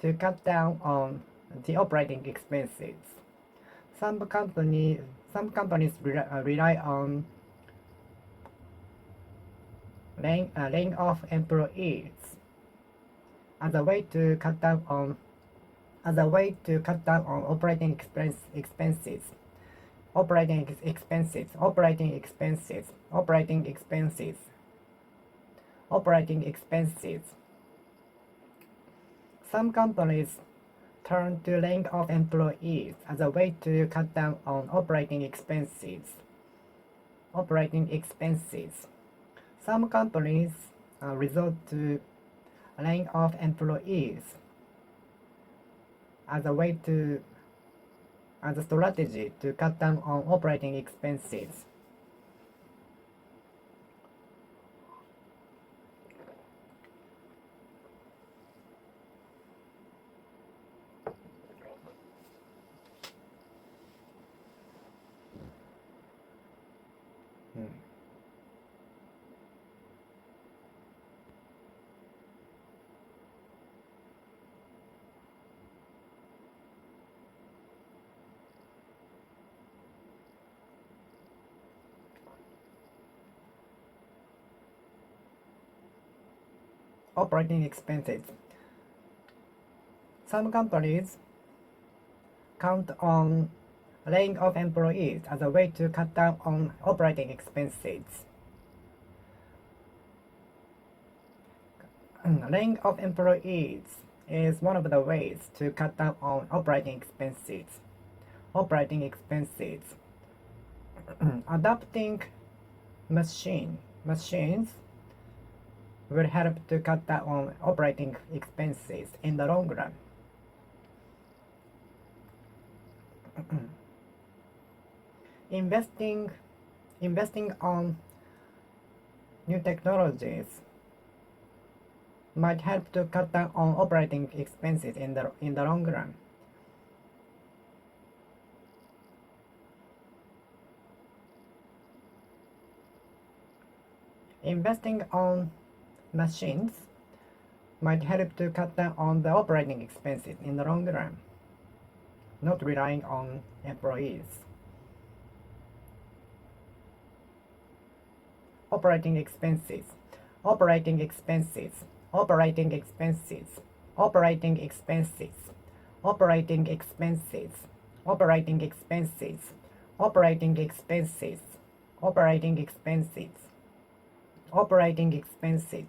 to cut down on the operating expenses. Some companies rely on laying off employees as a way to cut down on operating expenses, operating expenses, operating expenses, operating expenses, operating expenses. Some companies turn to laying off employees as a way to cut down on operating expenses. Operating expenses. Some companies resort to laying off employees as a strategy to cut down on operating expenses. Operating expenses. Some companies count on laying off employees as a way to cut down on operating expenses. Laying off employees is one of the ways to cut down on operating expenses. Operating expenses. Adopting machines will help to cut down on operating expenses in the long run. Investing on new technologies might help to cut down on operating expenses in the long run. Investing on machines might help to cut down on the operating expenses in the long run, not relying on employees. Operating expenses, operating expenses, operating expenses, operating expenses, operating expenses, operating expenses, operating expenses, operating expenses, operating expenses.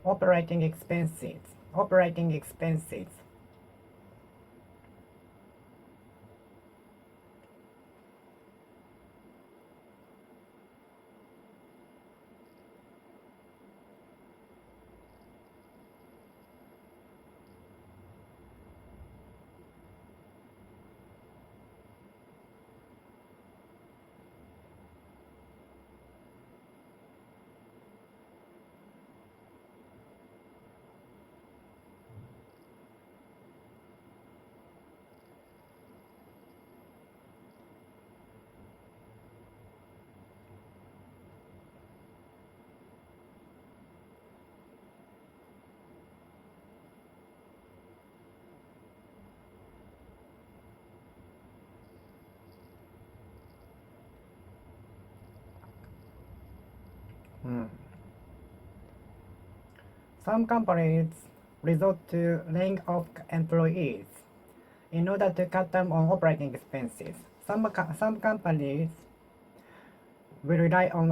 Operating expenses, operating expenses. Some companies resort to laying off employees in order to cut down on operating expenses. Some companies will rely on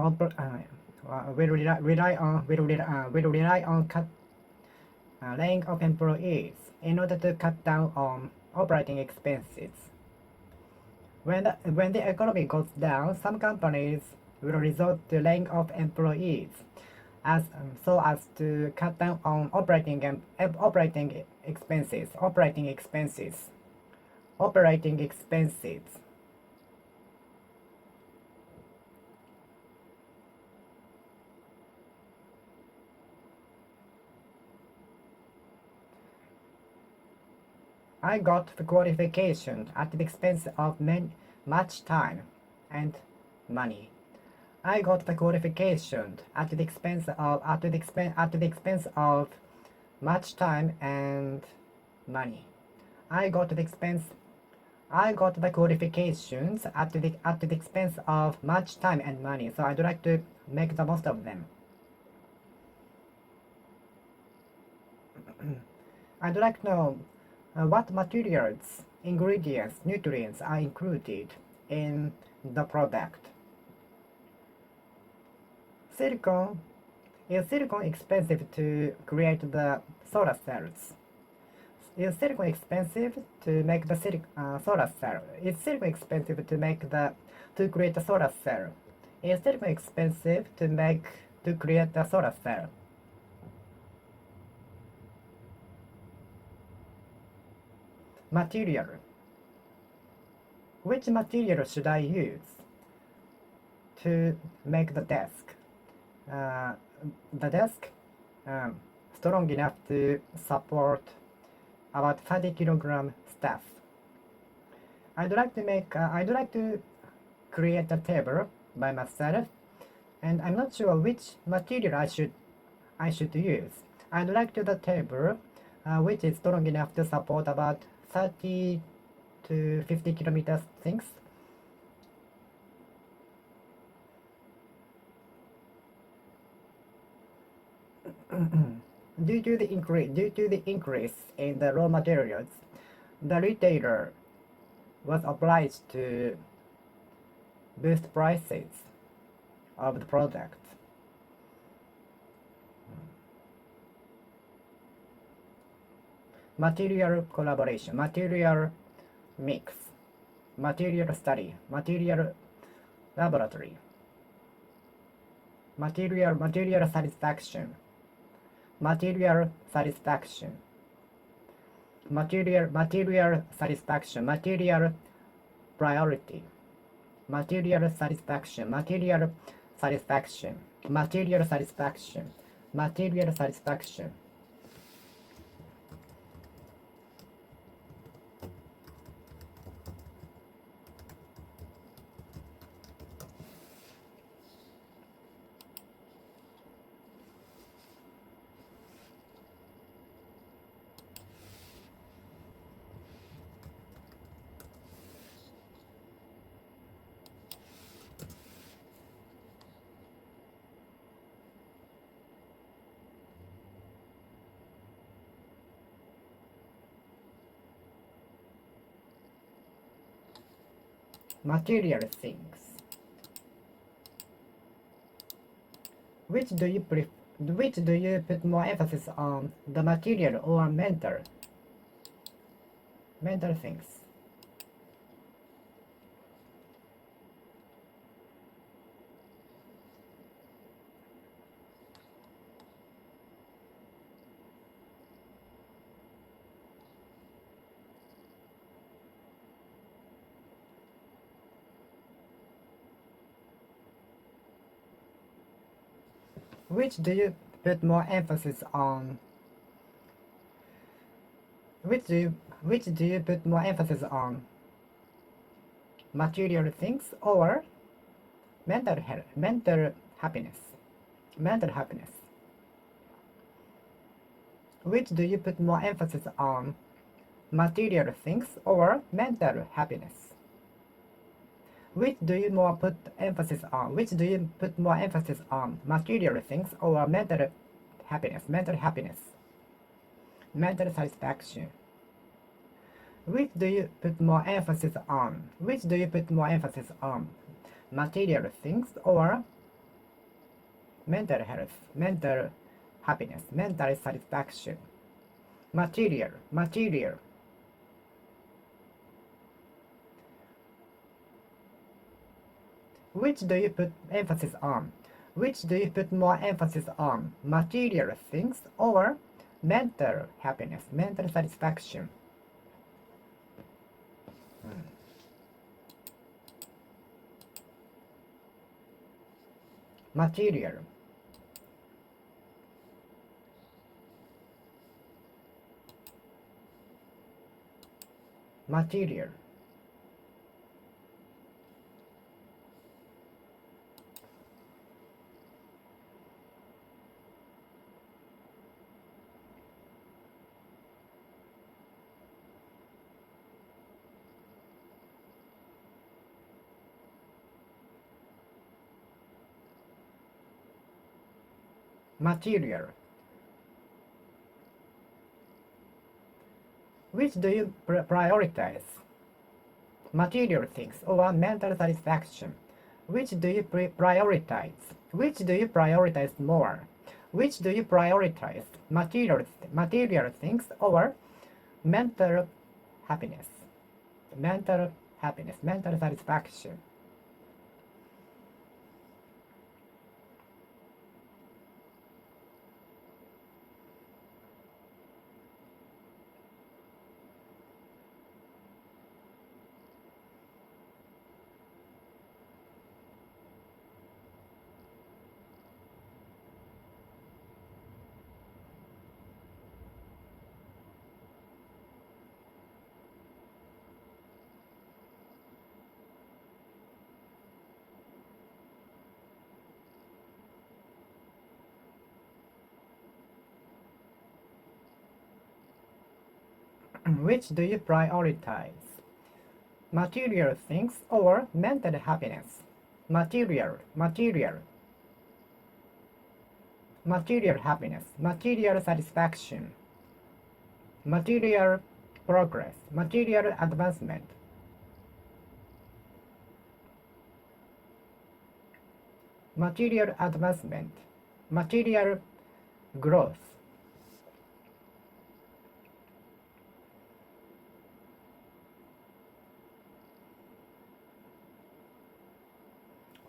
laying off employees in order to cut down on operating expenses. When the economy goes down, some companies will resort to laying off employees so as to cut down on operating expenses. I got the qualification at the expense of much time and money. I got the qualification at the expense of much time and money. I got the qualifications at the expense of much time and money, so I'd like to make the most of them. I'd like to know what materials, ingredients, nutrients are included in the product. Is silicon expensive to create the solar cells? Is silicon expensive to make the solar cell? Is silicon expensive to create a solar cell? Is silicon expensive to create a solar cell? Material. Which material should I use to make the desk? The desk strong enough to support about 30-kilogram stuff. I'd like to create a table by myself, and I'm not sure which material I should use. I'd like to the table which is strong enough to support about 30 to 50 kilometers things. Due to the increase in the raw materials, the retailer was obliged to boost prices of the product. Material collaboration, material mix, material study, material laboratory, material satisfaction, material satisfaction, material satisfaction, material priority, material satisfaction, material satisfaction, material satisfaction, material satisfaction. Material things. Which do you put more emphasis on, the material or mental things? Which do you put more emphasis on? Which do you put more emphasis on? Material things or mental health, mental happiness? Which do you put more emphasis on? Material things or mental happiness? Which do you put more emphasis on? Material things or mental happiness? Mental satisfaction. Which do you put more emphasis on? Material things or mental health, mental happiness, mental satisfaction? Material. Which do you put emphasis on? Which do you put more emphasis on? Material things or mental happiness, mental satisfaction? Material. Material. Material. Which do you prioritize? Material things or mental satisfaction? Which do you prioritize? Which do you prioritize more? Which do you prioritize? Material things or mental happiness? Mental happiness, mental satisfaction. Which do you prioritize? Material things or mental happiness? Material happiness, material satisfaction, material progress, material advancement. Material advancement, material growth.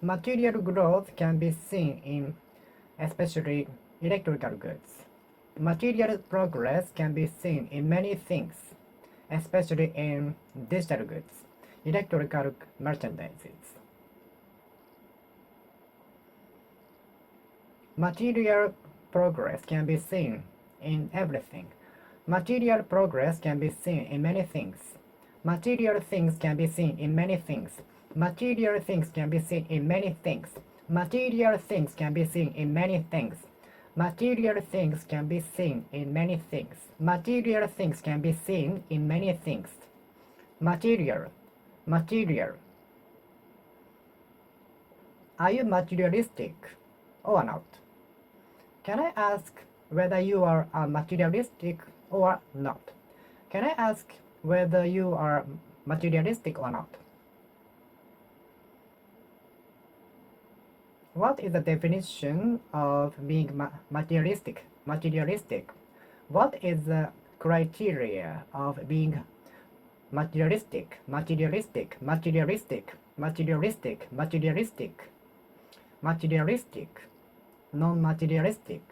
Material growth can be seen in especially electrical goods. Material progress can be seen in many things, especially in digital goods, electrical merchandises. Material progress can be seen in everything. Material progress can be seen in many things. Material things can be seen in many things. Material things can be seen in many things. Material things can be seen in many things. Material things can be seen in many things. Material things can be seen in many things. Material. Material. Are you materialistic or not? Can I ask whether you are materialistic or not? Can I ask whether you are materialistic or not? What is the definition of being materialistic? Materialistic. What is the criteria of being materialistic? Materialistic. Materialistic. Materialistic. Materialistic. Materialistic. Non-materialistic.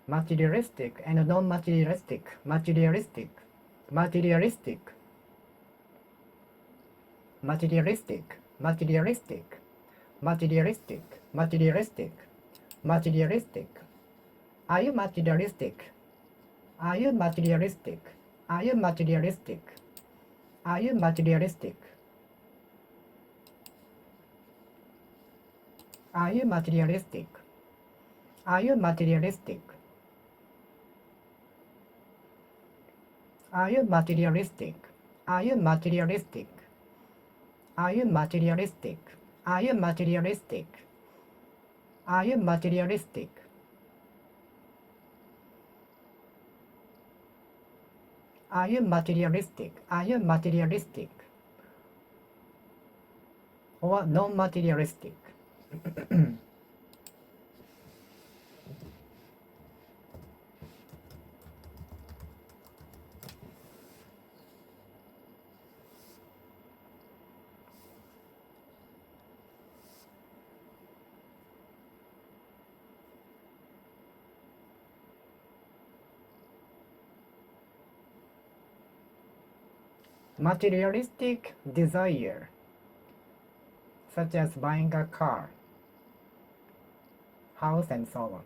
Materialistic and non-materialistic. Materialistic. Materialistic. Materialistic. Materialistic. Materialistic. Materialistic. Materialistic. Are you materialistic? Are you materialistic? Are you materialistic? Are you materialistic? Are you materialistic? Are you materialistic? Are you materialistic? Are you materialistic? Are you materialistic? Are you materialistic? Are you materialistic? Are you materialistic? Are you materialistic? Or non-materialistic? Materialistic desire, such as buying a car, house, and so on.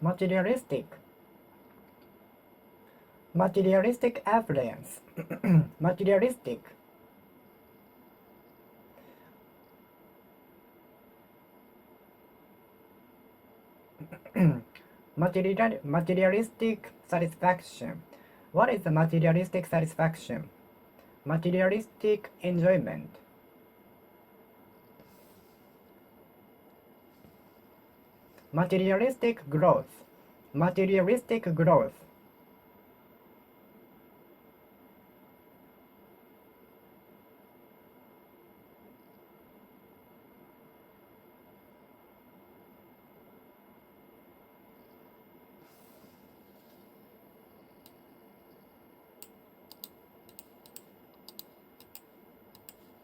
Materialistic. Materialistic affluence. Materialistic. Materialistic satisfaction. What is the materialistic satisfaction? Materialistic enjoyment. Materialistic growth. Materialistic growth.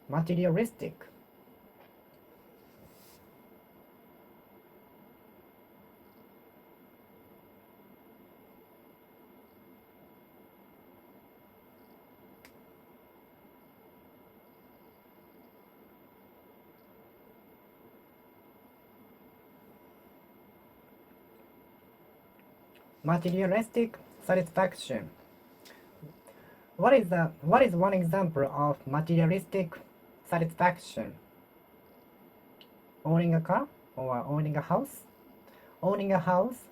Materialistic. Materialistic satisfaction. What is one example of materialistic satisfaction? Owning a car or owning a house? Owning a house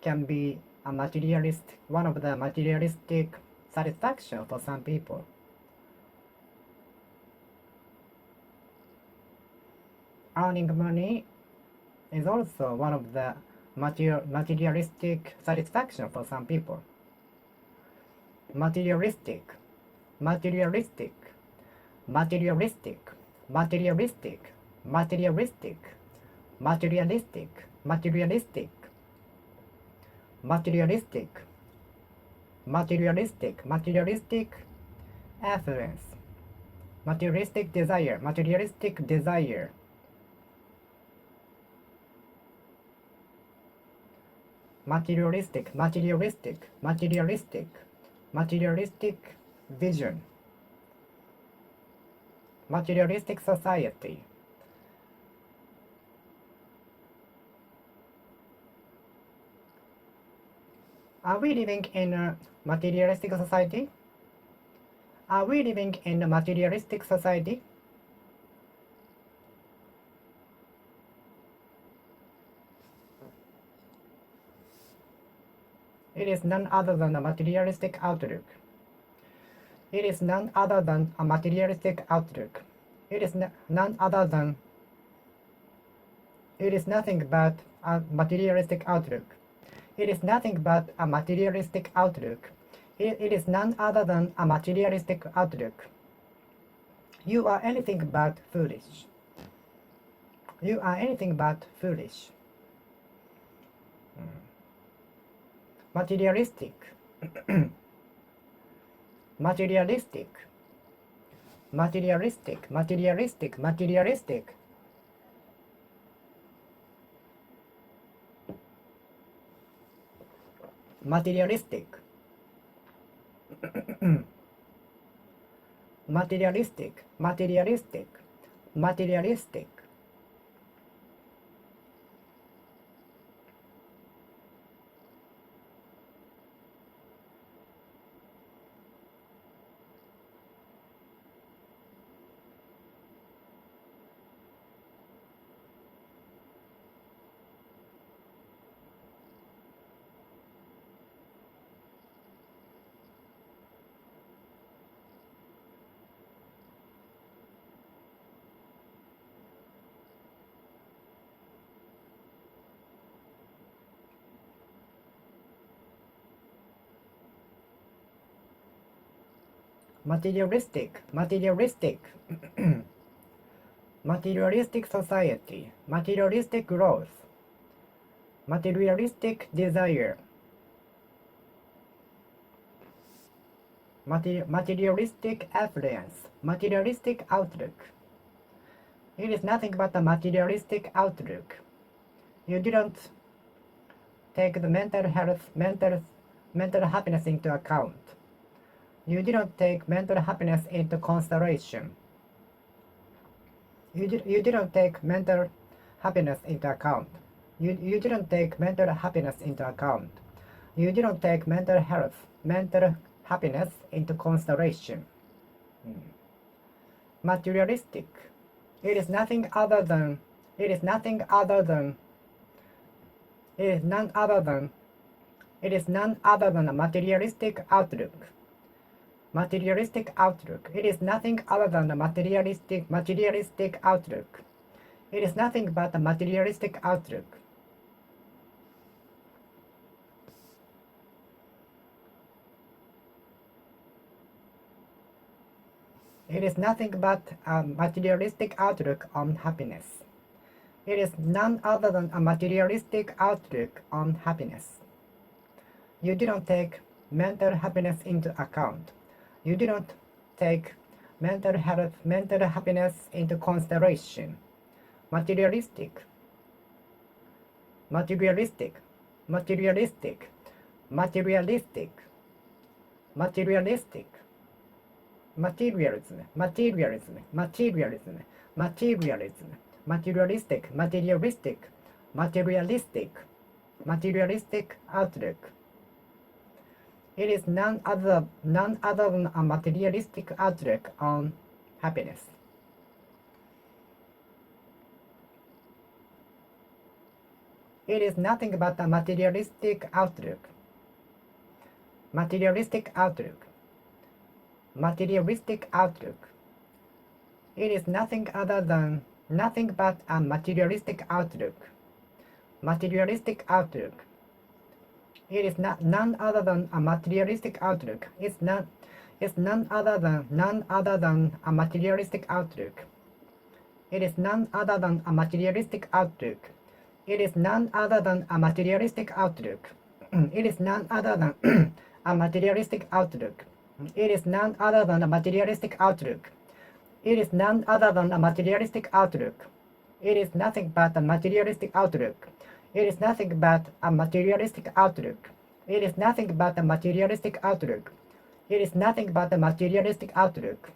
can be one of the materialistic satisfaction for some people. Earning money is also one of the materialistic satisfaction for some people. Materialistic, materialistic, materialistic, materialistic, materialistic, materialistic, materialistic, materialistic, materialistic, materialistic affluence, materialistic desire, materialistic desire. Materialistic, materialistic, materialistic, materialistic vision, materialistic society. Are we living in a materialistic society? Are we living in a materialistic society? It is none other than a materialistic outlook. It is none other than a materialistic outlook. It is none other than. It is nothing but a materialistic outlook. It is nothing but a materialistic outlook. It is none other than a materialistic outlook. You are anything but foolish. You are anything but foolish. Materialistic. Materialistic. Materialistic. Materialistic. Materialistic. Materialistic. Materialistic. Materialistic. Materialistic. materialistic, materialistic society, materialistic growth, materialistic desire, materialistic affluence, materialistic outlook. It is nothing but a materialistic outlook. You didn't take the mental health, mental happiness into account. You didn't take mental happiness into consideration. You didn't take mental happiness into account. You didn't take mental happiness into account. You didn't take mental health, mental happiness into consideration. Materialistic. It is none other than a materialistic outlook. Materialistic outlook. It is nothing other than a materialistic outlook. It is nothing but a materialistic outlook. It is nothing but a materialistic outlook on happiness. It is none other than a materialistic outlook on happiness. You didn't take mental happiness into account. You didn't take mental health, mental happiness into consideration. Materialistic, materialistic, materialistic, materialistic, materialistic, materialism, materialism, materialism, materialism, materialistic, materialistic, materialistic, materialistic outlook. It is none other than a materialistic outlook on happiness. It is nothing but a materialistic outlook. Materialistic outlook. Materialistic outlook. It is nothing but a materialistic outlook. Materialistic outlook. It is none other than a materialistic outlook. It's none other than a materialistic outlook. It is none other than a materialistic outlook. It is none other than a materialistic outlook. It is none other than a materialistic outlook. It is none other than a materialistic outlook. It is none other than a materialistic outlook. It is nothing but a materialistic outlook. It is nothing but a materialistic outlook. It is nothing but a materialistic outlook. It is nothing but a materialistic outlook.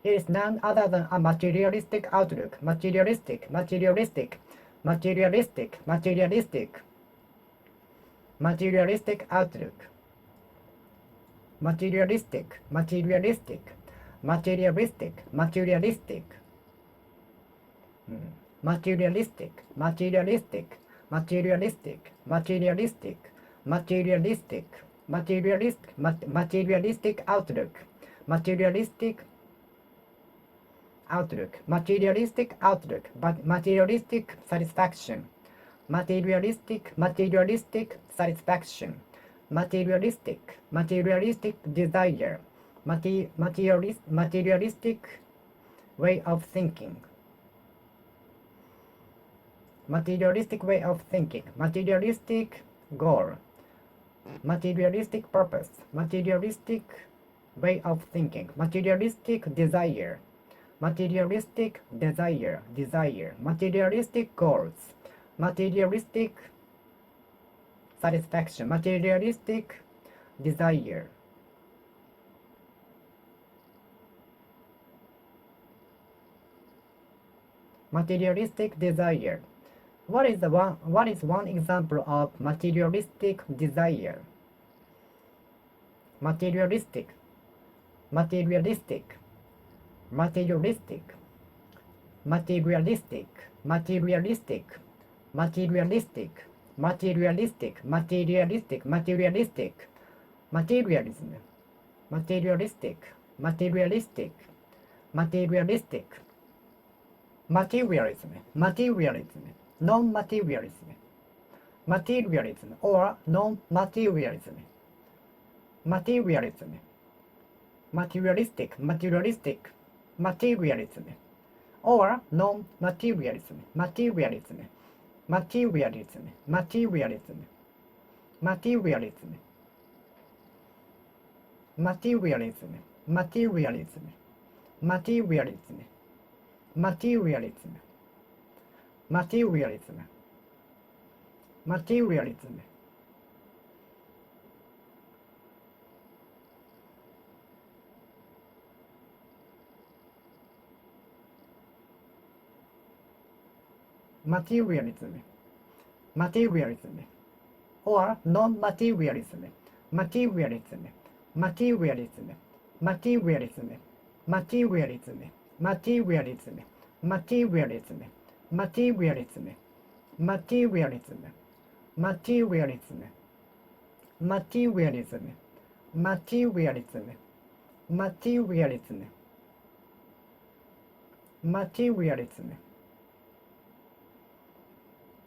It is none other than a materialistic outlook. Materialistic, materialistic, materialistic, materialistic, materialistic outlook. Materialistic, materialistic, materialistic, materialistic, materialistic, materialistic, materialistic, materialistic, materialistic, materialistic outlook, materialistic outlook, materialistic outlook, but materialistic satisfaction, materialistic satisfaction, materialistic desire, materialistic way of thinking, materialistic way of thinking, materialistic goal, materialistic purpose, materialistic way of thinking, materialistic desire, materialistic desire, materialistic goals, materialistic satisfaction, materialistic desire. Materialistic desire. What is one example of materialistic desire? Materialistic, materialistic, materialistic, materialistic, materialistic, materialistic, materialistic, materialistic, materialistic, materialism, materialistic, materialistic, materialistic, materialism, materialism, non-materialism, materialism or non-materialism, materialism, materialistic, materialism, or non-materialism, materialism, materialism, materialism, materialism, materialism, materialism, materialism, materialism, materialism, materialism. Materialism, materialism, or non-materialism, materialism, materialism, materialism, materialism, materialism, materialism, materialism, materialism, materialism, materialism, materialism, materialism, materialism,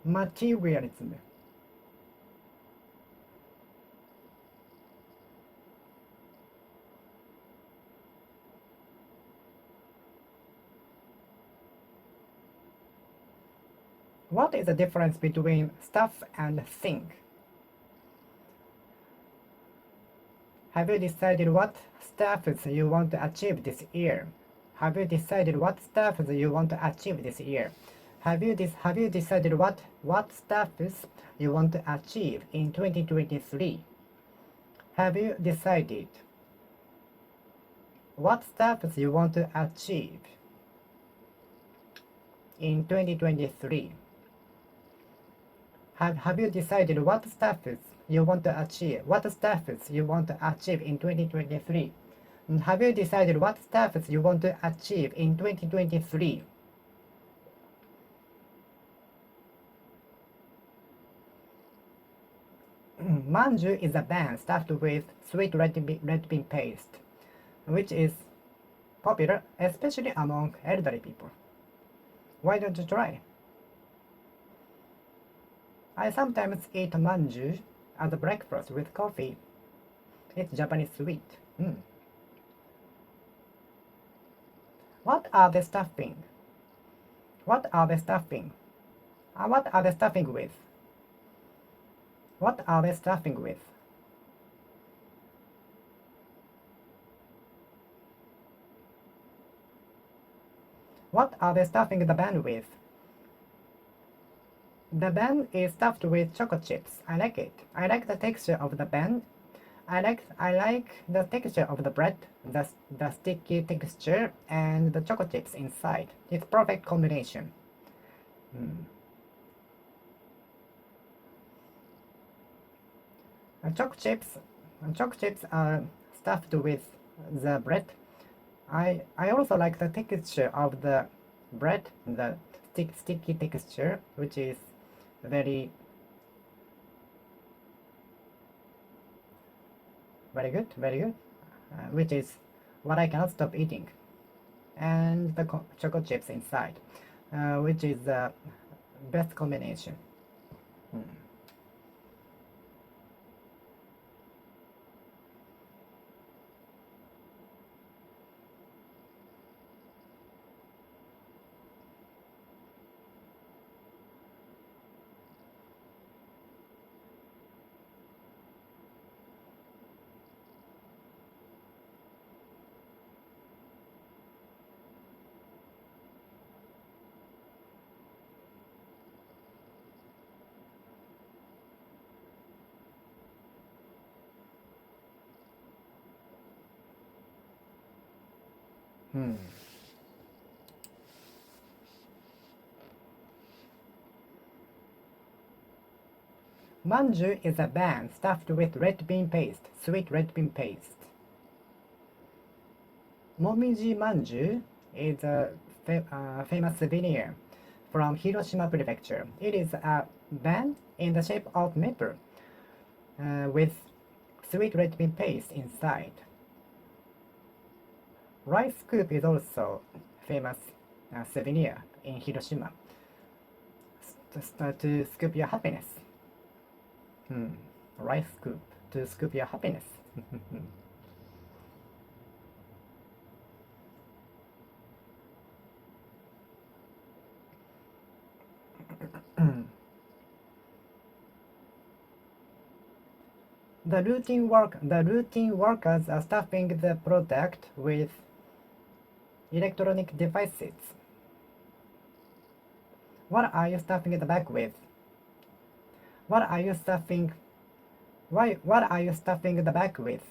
materialism. What is the difference between stuff and thing? Have you decided what stuffs you want to achieve this year? Have you decided what stuffs you want to achieve this year? Have you decided what stuffs you want to achieve in 2023? Have you decided what stuffs you want to achieve in 2023? Have you decided what stuffs you want to achieve? What stuffs you want to achieve in 2023? Have you decided what stuffs you want to achieve in 2023? Manju is a band stuffed with sweet red bean paste, which is popular especially among elderly people. Why don't you try? I sometimes eat manju as a breakfast with coffee. It's Japanese sweet. What are they stuffing? What are they stuffing? What are they stuffing with? What are they stuffing with? What are they stuffing the bun with? The bun is stuffed with chocolate chips. I like it. I like the texture of the bun. I like the texture of the bread, the sticky texture, and the chocolate chips inside. It's perfect combination. Chocolate chips are stuffed with the bread. I also like the texture of the bread, the sticky texture, which is very good, which is what I cannot stop eating, and the chocolate chips inside, which is the best combination. Manju is a bun stuffed with red bean paste, sweet red bean paste. Momiji manju is a famous souvenir from Hiroshima Prefecture. It is a bun in the shape of maple with sweet red bean paste inside. Rice scoop is also famous souvenir in Hiroshima. To scoop your happiness. Rice scoop to scoop your happiness. The routine workers are stuffing the product with electronic devices. What are you stuffing the bag with? What are you stuffing? What are you stuffing the bag with?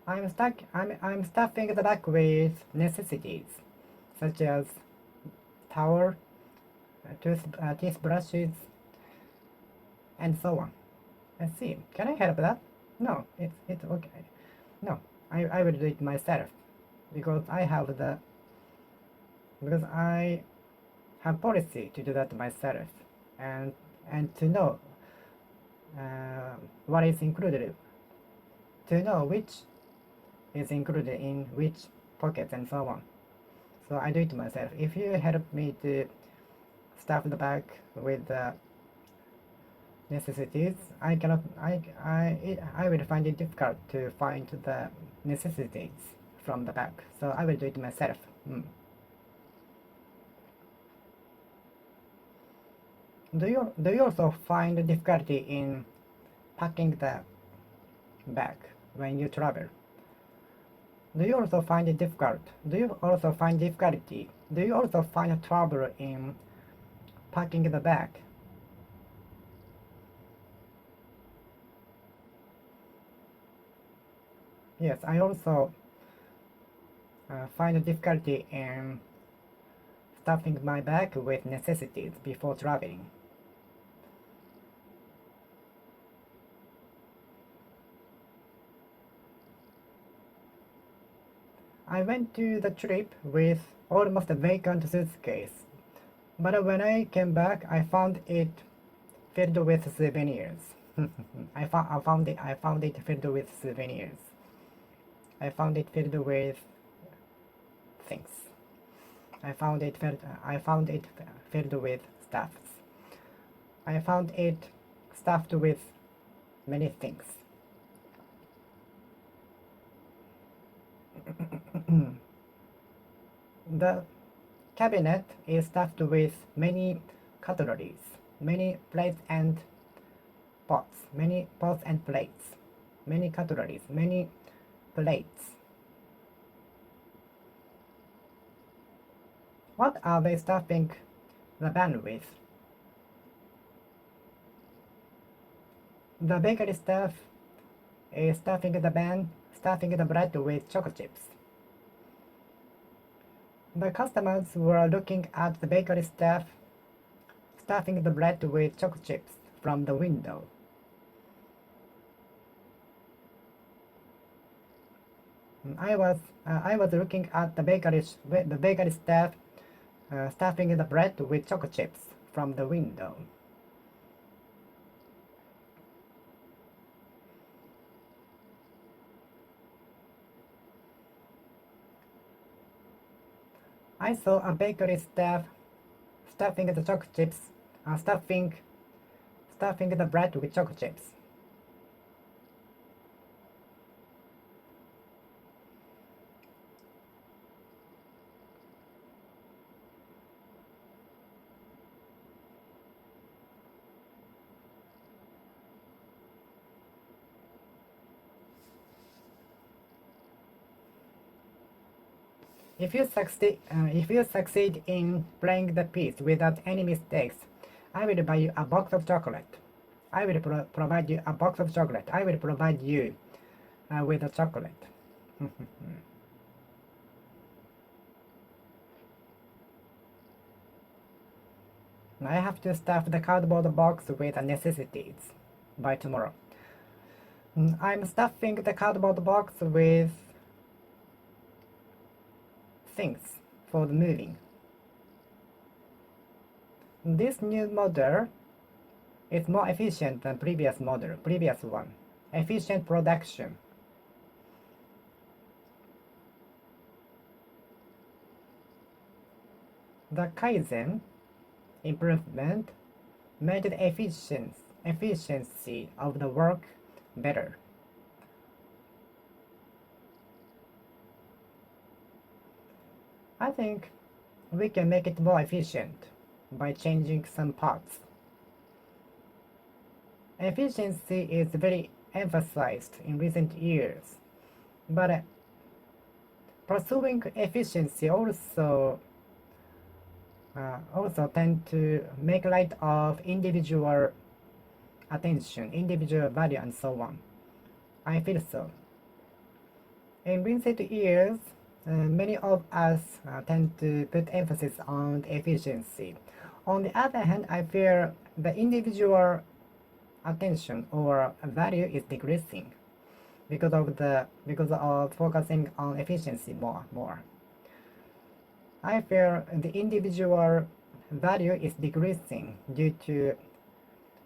I'm stuffing the bag with necessities, such as towel, toothbrushes, and so on. Let's see. Can I help that? No, it's okay. No, I will do it myself because I have policy to do that myself, and to know what is included, to know which is included in which pockets and so on. So I do it myself. If you help me to stuff the bag with necessities, I will find it difficult to find the necessities from the bag. So I will do it myself. Do you also find difficulty in packing the bag when you travel? Do you also find it difficult? Do you also find difficulty? Do you also find trouble in packing the bag? Yes, I also find difficulty in stuffing my bag with necessities before traveling. I went to the trip with almost a vacant suitcase, but when I came back, I found it filled with souvenirs. I found it filled with souvenirs. I found it filled with things. I found it filled with stuffs. I found it stuffed with many things. The cabinet is stuffed with many cutleries, many plates and pots, many pots and plates, many cutleries, many plates. What are they stuffing the pan with? The bakery staff is stuffing the bread with chocolate chips. The customers were looking at the bakery staff stuffing the bread with chocolate chips from the window. I was looking at the bakery staff stuffing the bread with chocolate chips from the window. I saw a bakery staff stuffing the chocolate chips, stuffing the bread with chocolate chips. If you succeed in playing the piece without any mistakes, I will buy you a box of chocolate. I will provide you a box of chocolate. I will provide you with a chocolate. I have to stuff the cardboard box with necessities by tomorrow. I'm stuffing the cardboard box with things for the moving. This new model is more efficient than previous one. Efficient production. The Kaizen improvement made the efficiency of the work better. I think we can make it more efficient by changing some parts. Efficiency is very emphasized in recent years. But pursuing efficiency also tend to make light of individual attention, individual value, and so on. I feel so. In recent years, many of us tend to put emphasis on efficiency. On the other hand, I feel the individual attention or value is decreasing because of focusing on efficiency more. I feel the individual value is decreasing due to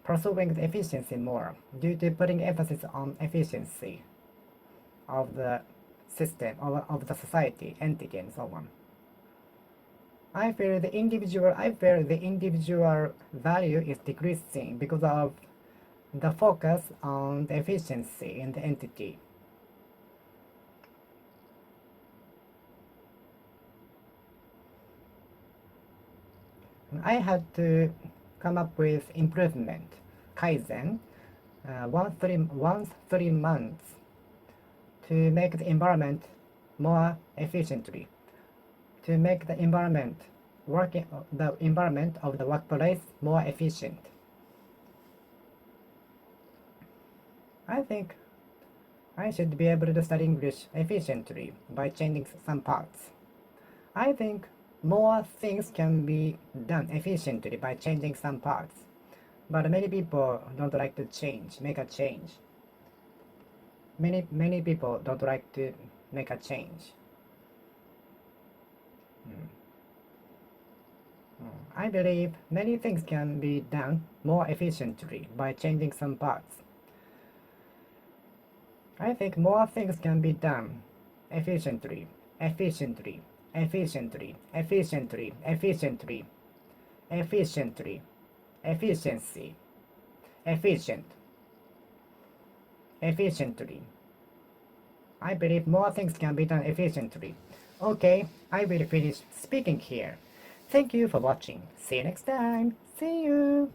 pursuing the efficiency more, due to putting emphasis on efficiency of the system, of the society, entity, and so on. I feel the individual value is decreasing because of the focus on the efficiency in the entity. I had to come up with improvement, kaizen, once 3 months to make the environment more efficiently, to make the environment of the workplace more efficient. I think I should be able to study English efficiently by changing some parts. I think more things can be done efficiently by changing some parts, but many people don't like to make a change. Many people don't like to make a change. I believe many things can be done more efficiently by changing some parts. I think more things can be done efficiently, efficiency, efficiently, efficient, efficiently. I believe more things can be done efficiently. Okay, I will finish speaking here. Thank you for watching. See you next time. See you.